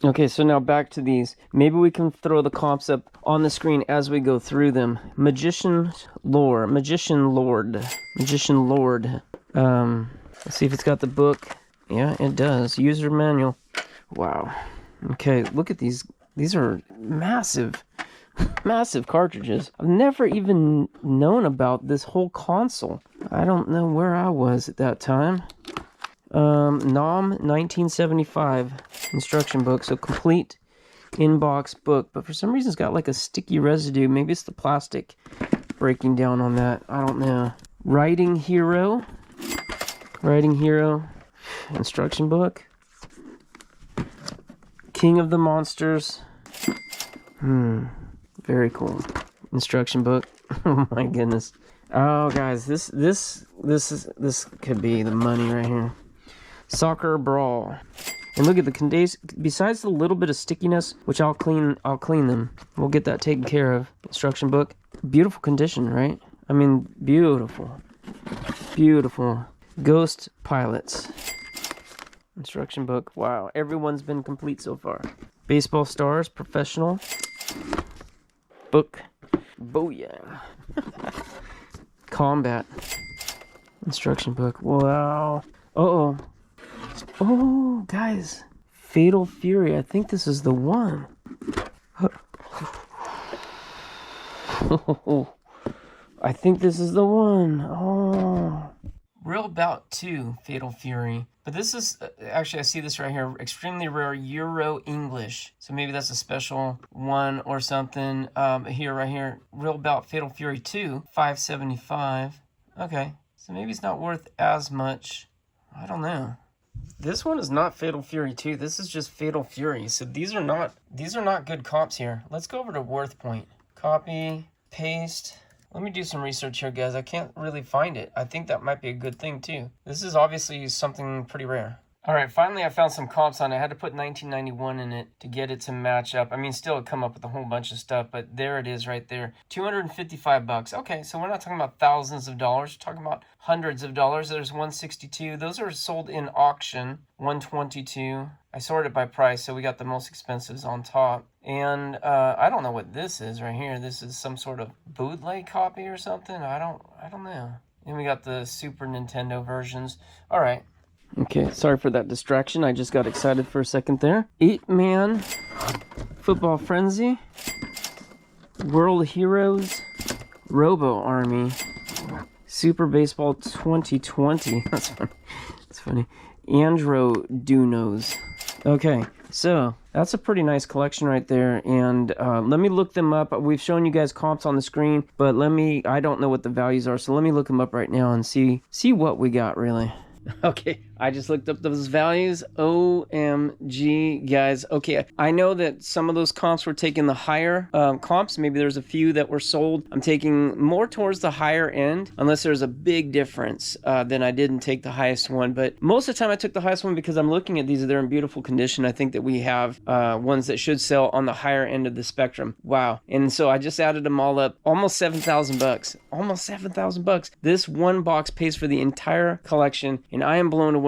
Okay, so now back to these. Maybe we can throw the comps up on the screen as we go through them. Magician Lord. Let's see if it's got the book. Yeah, it does. User manual. Wow. Okay, look at these. These are massive, massive cartridges. I've never even known about this whole console. I don't know where I was at that time. NOM 1975 instruction book. So complete in-box book. But for some reason it's got like a sticky residue. Maybe it's the plastic breaking down on that. I don't know. Writing Hero. Instruction book. King of the Monsters. Very cool. Instruction book. Oh my goodness. Oh guys, this could be the money right here. Soccer Brawl. And look at the condense. Besides the little bit of stickiness, which I'll clean them. We'll get that taken care of. Instruction book. Beautiful condition, right? I mean, beautiful. Beautiful. Ghost Pilots. Instruction book. Wow, everyone's been complete so far. Baseball Stars, Professional. Book. Booyah. Combat. Instruction book. Wow. Uh-oh. Oh, guys. Fatal Fury. I think this is the one. I think this is the one. Oh. Real Bout 2, Fatal Fury. But this is, actually I see this right here, extremely rare Euro English. So maybe that's a special one or something. Here, right here, Real Bout Fatal Fury 2, $575. Okay, so maybe it's not worth as much. I don't know. This one is not Fatal Fury 2. This is just Fatal Fury. So these are not good comps here. Let's go over to Worth Point. Copy, paste. Let me do some research here, guys. I can't really find it. I think that might be a good thing too. This is obviously something pretty rare. All right, finally I found some comps on it. I had to put 1991 in it to get it to match up. I mean, still it'd come up with a whole bunch of stuff, but there it is right there. $255. Okay, so we're not talking about thousands of dollars. We're talking about hundreds of dollars. There's 162. Those are sold in auction. 122. I sorted by price, so we got the most expensives on top. And I don't know what this is right here. This is some sort of bootleg copy or something. I don't know. And we got the Super Nintendo versions. All right. Okay, sorry for that distraction. I just got excited for a second there. 8-man Football Frenzy, World Heroes, Robo Army, Super Baseball 2020. That's funny. That's funny. Andro Dunos. Okay, so that's a pretty nice collection right there. And let me look them up. We've shown you guys comps on the screen, but I don't know what the values are. So let me look them up right now and see what we got really. Okay, I just looked up those values. OMG, guys. Okay, I know that some of those comps were taking the higher comps. Maybe there's a few that were sold. I'm taking more towards the higher end, unless there's a big difference. Then I didn't take the highest one. But most of the time I took the highest one because I'm looking at these. They're in beautiful condition. I think that we have ones that should sell on the higher end of the spectrum. Wow. And so I just added them all up. Almost $7,000. Almost $7,000. This one box pays for the entire collection, and I am blown away.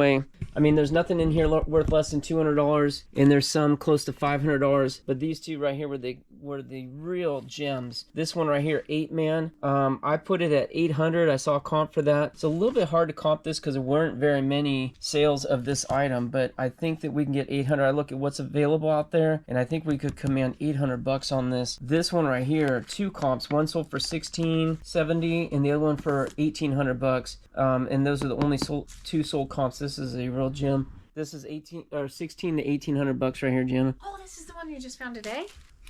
I mean, there's nothing in here worth less than $200, and there's some close to $500. But these two right here were the real gems. This one right here, 8-man. I put it at $800. I saw a comp for that. It's a little bit hard to comp this because there weren't very many sales of this item, but I think that we can get $800. I look at what's available out there, and I think we could command $800 on this. This one right here, two comps. One sold for $1,670, and the other one for $1,800. And those are the only two sold comps. This is a real gem. This is $16 to $1,800 right here, Jenna. Oh, this is the one you just found today?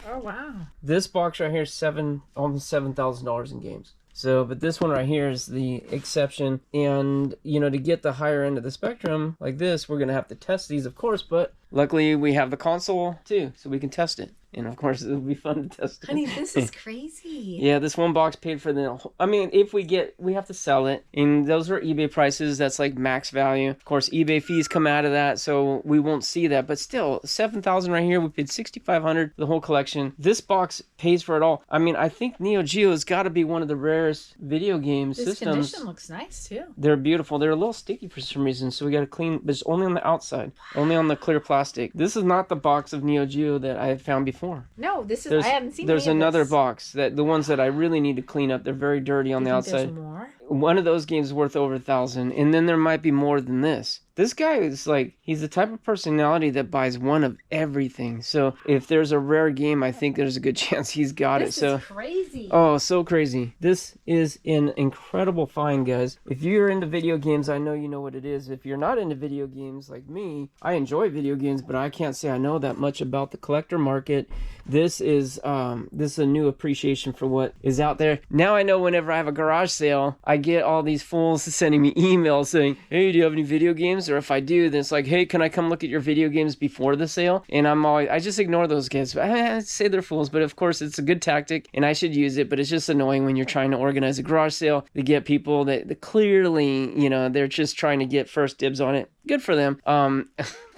Oh, wow. This box right here is almost $7,000 in games. So, but this one right here is the exception. And, you know, to get the higher end of the spectrum like this, we're going to have to test these, of course. But luckily, we have the console, too, so we can test it. And, of course, it'll be fun to test it. Honey, this is crazy. Yeah, this one box paid for the... I mean, if we have to sell it. And those are eBay prices. That's like max value. Of course, eBay fees come out of that, so we won't see that. But still, $7,000 right here. We paid $6,500 for the whole collection. This box pays for it all. I mean, I think Neo Geo has got to be one of the rarest video game systems. This condition looks nice, too. They're beautiful. They're a little sticky for some reason, so we got to clean... But it's only on the outside. Only on the clear plastic. This is not the box of Neo Geo that I had found before. No, I haven't seen There's any of another this. box, the ones that I really need to clean up. They're very dirty on the outside. There's more? One of those games is worth over $1,000, and then there might be more than this. This guy is like, he's the type of personality that buys one of everything. So if there's a rare game, I think there's a good chance he's got it. This is crazy. Oh, so crazy. This is an incredible find, guys. If you're into video games, I know you know what it is. If you're not into video games like me, I enjoy video games, but I can't say I know that much about the collector market. This is a new appreciation for what is out there. Now I know whenever I have a garage sale, I get all these fools sending me emails saying, hey, do you have any video games? Or if I do, then it's like, hey, can I come look at your video games before the sale? And I just ignore those guys. I say they're fools, but of course it's a good tactic and I should use it, but it's just annoying when you're trying to organize a garage sale to get people that clearly, you know, they're just trying to get first dibs on it. Good for them.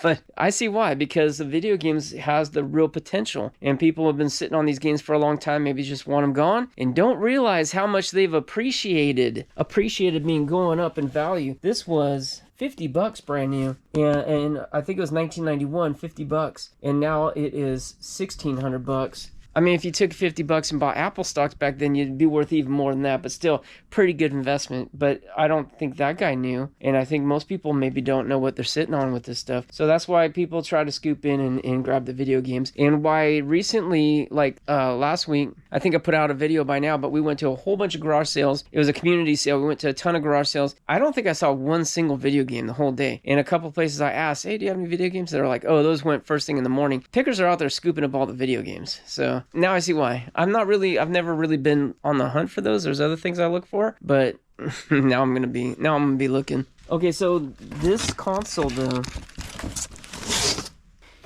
But I see why, because the video games has the real potential and people have been sitting on these games for a long time, maybe just want them gone and don't realize how much they've appreciated being going up in value. This was $50 brand new, and I think it was 1991, $50, and now it is $1,600. I mean, if you took $50 and bought Apple stocks back then, you'd be worth even more than that, but still, pretty good investment. But I don't think that guy knew, and I think most people maybe don't know what they're sitting on with this stuff. So that's why people try to scoop in and grab the video games, and why recently, like last week, I think I put out a video by now, but we went to a whole bunch of garage sales. It was a community sale. We went to a ton of garage sales. I don't think I saw one single video game the whole day. In a couple places I asked, hey, do you have any video games? They're like, oh, those went first thing in the morning. Pickers are out there scooping up all the video games. So now I see why. I've never really been on the hunt for those. There's other things I look for, but now I'm gonna be looking. Okay, so this console though,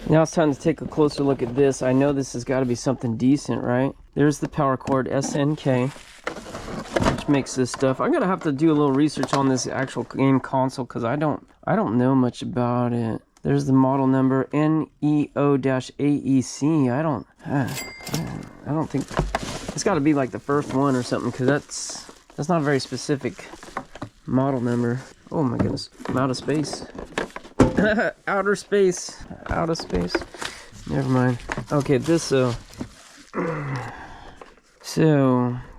now it's time to take a closer look at this. I know this has got to be something decent, right? There's the power cord, SNK, which makes this stuff. I'm gonna have to do a little research on this actual game console because I don't know much about it. There's the model number NEO-AEC. I don't think it's got to be like the first one or something because that's not a very specific model number. Oh my goodness, I'm out of space. Outer space. Never mind. Okay, this so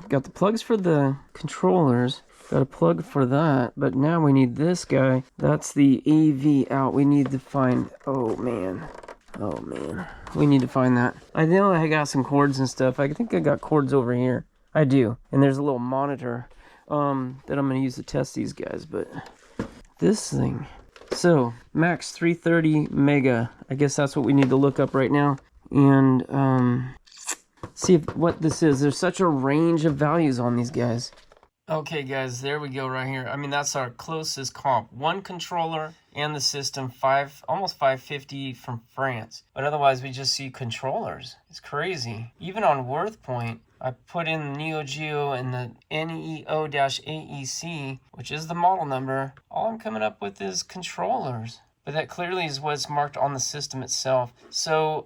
got the plugs for the controllers. Got a plug for that, but now we need this guy. That's the AV out. We need to find. Oh man. We need to find that. I know I got some cords and stuff. I think I got cords over here. I do, and there's a little monitor that I'm gonna use to test these guys. But this thing. So, max 330 mega. I guess that's what we need to look up right now. And, see what this is. There's such a range of values on these guys. Okay, guys, there we go right here. I mean, that's our closest comp. One controller and the system, almost 550 from France. But otherwise, we just see controllers. It's crazy. Even on WorthPoint, I put in Neo Geo and the NEO-AEC, which is the model number. All I'm coming up with is controllers. But that clearly is what's marked on the system itself. So,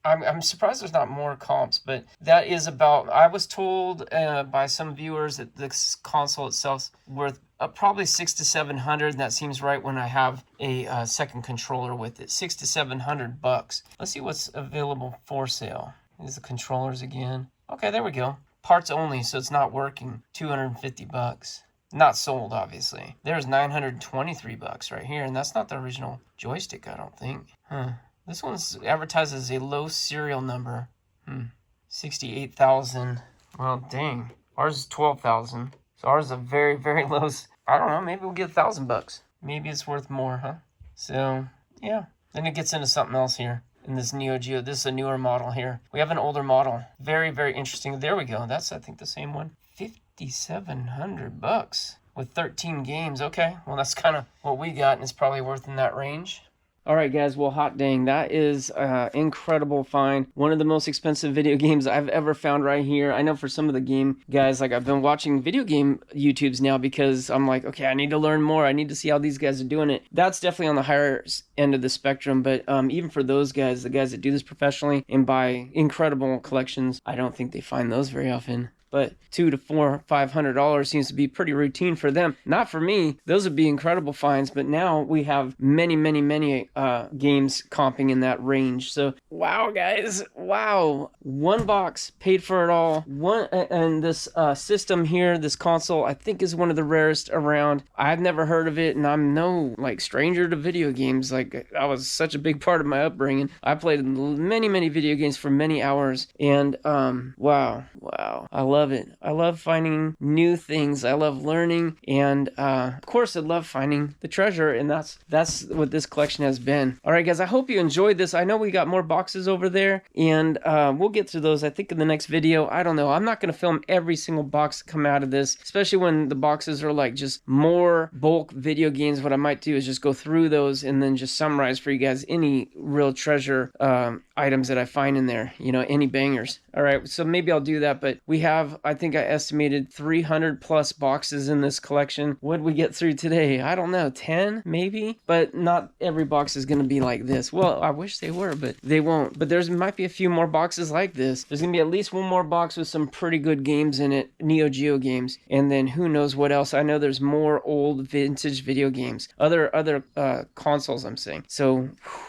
I'm surprised there's not more comps, but that is about, I was told by some viewers that this console itself's worth probably $600 to $700, and that seems right when I have a second controller with it. $600 to $700. Let's see what's available for sale. Here's the controllers again. Okay, there we go. Parts only, so it's not working. $250. Not sold, obviously. There's $923 right here, and that's not the original joystick, I don't think. Huh. This one's advertised as a low serial number. 68,000. Well, dang. Ours is 12,000. So ours is a very, very low. I don't know. Maybe we'll get $1,000. Maybe it's worth more, huh? So, yeah. Then it gets into something else here in this Neo Geo. This is a newer model here. We have an older model. Very, very interesting. There we go. That's, I think, the same one. $5,700 with 13 games. Okay. Well, that's kind of what we got, and it's probably worth in that range. All right, guys, well, hot dang, that is incredible find. One of the most expensive video games I've ever found right here. I know for some of the game guys, like I've been watching video game YouTubes now because I'm like, okay, I need to learn more. I need to see how these guys are doing it. That's definitely on the higher end of the spectrum, but even for those guys, the guys that do this professionally and buy incredible collections, I don't think they find those very often. But $200 to $500 seems to be pretty routine for them. Not for me. Those would be incredible finds. But now we have many games comping in that range. So wow, guys, wow! One box paid for it all. And this system here, this console, I think is one of the rarest around. I've never heard of it, and I'm no like stranger to video games. Like that was such a big part of my upbringing. I played many video games for many hours, and wow, I love it. I love finding new things. I love learning, and of course I love finding the treasure, and that's what this collection has been. All right, guys, I hope you enjoyed this. I know we got more boxes over there, and we'll get to those I think in the next video. I don't know. I'm not going to film every single box come out of this, especially when the boxes are like just more bulk video games. What I might do is just go through those and then just summarize for you guys any real treasure items that I find in there, you know, any bangers. All right, so maybe I'll do that, but we have, I think I estimated 300 plus boxes in this collection. What did we get through today? I don't know, 10 maybe, but not every box is going to be like this. Well, I wish they were, but they won't. But there's might be a few more boxes like this. There's going to be at least one more box with some pretty good games in it, Neo Geo games, and then who knows what else. I know there's more old vintage video games, other consoles I'm saying. So,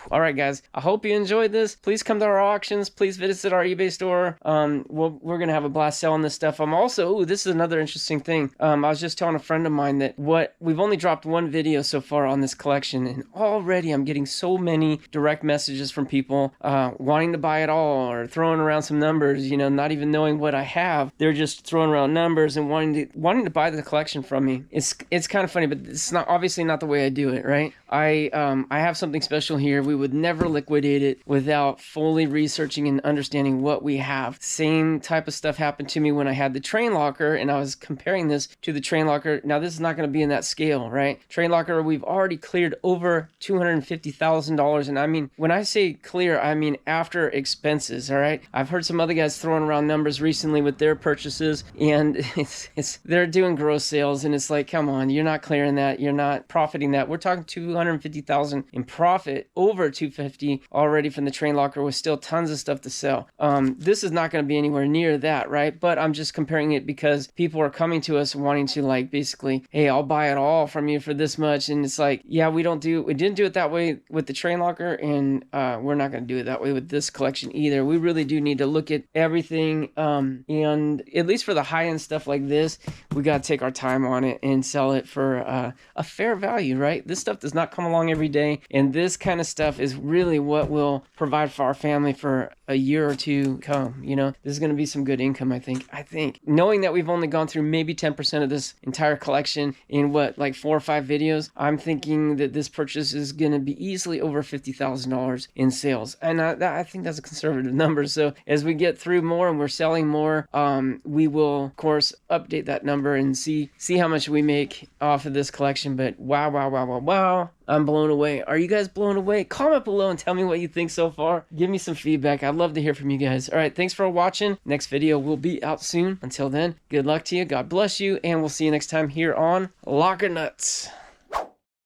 all right, guys, I hope you enjoyed this. Please come to our auctions. Please visit our eBay store. We're going to have a blast selling this stuff. I'm also, this is another interesting thing. I was just telling a friend of mine that we've only dropped one video so far on this collection, and already I'm getting so many direct messages from people wanting to buy it all or throwing around some numbers, you know, not even knowing what I have. They're just throwing around numbers and wanting to buy the collection from me. It's kind of funny, but it's not obviously not the way I do it, right? I have something special here. We would never liquidate it without fully researching and understanding what we have. Same type of stuff happened to me when when I had the train locker and I was comparing this to the train locker. Now this is not going to be in that scale, right? Train locker, we've already cleared over $250,000. And I mean, when I say clear, I mean after expenses, all right? I've heard some other guys throwing around numbers recently with their purchases, and they're doing gross sales, and it's like, come on, you're not clearing that, you're not profiting that. We're talking 250,000 in profit, over 250 already from the train locker, with still tons of stuff to sell. This is not going to be anywhere near that, right? But I'm just comparing it because people are coming to us wanting to, like, basically, hey, I'll buy it all from you for this much. And it's like, yeah, we didn't do it that way with the train locker, and we're not going to do it that way with this collection either. We really do need to look at everything, and at least for the high-end stuff like this, we got to take our time on it and sell it for a fair value, right? This stuff does not come along every day, and this kind of stuff is really what will provide for our family for a year or two come. You know, this is going to be some good income, I think. Knowing that we've only gone through maybe 10% of this entire collection in like 4 or 5 videos, I'm thinking that this purchase is going to be easily over $50,000 in sales, and I think that's a conservative number. So as we get through more and we're selling more, we will of course update that number and see how much we make off of this collection. But wow, I'm blown away. Are you guys blown away? Comment below and tell me what you think so far. Give me some feedback. I'd love to hear from you guys. All right, thanks for watching. Next video will be out soon. Until then, good luck to you. God bless you, and we'll see you next time here on Locker Nuts.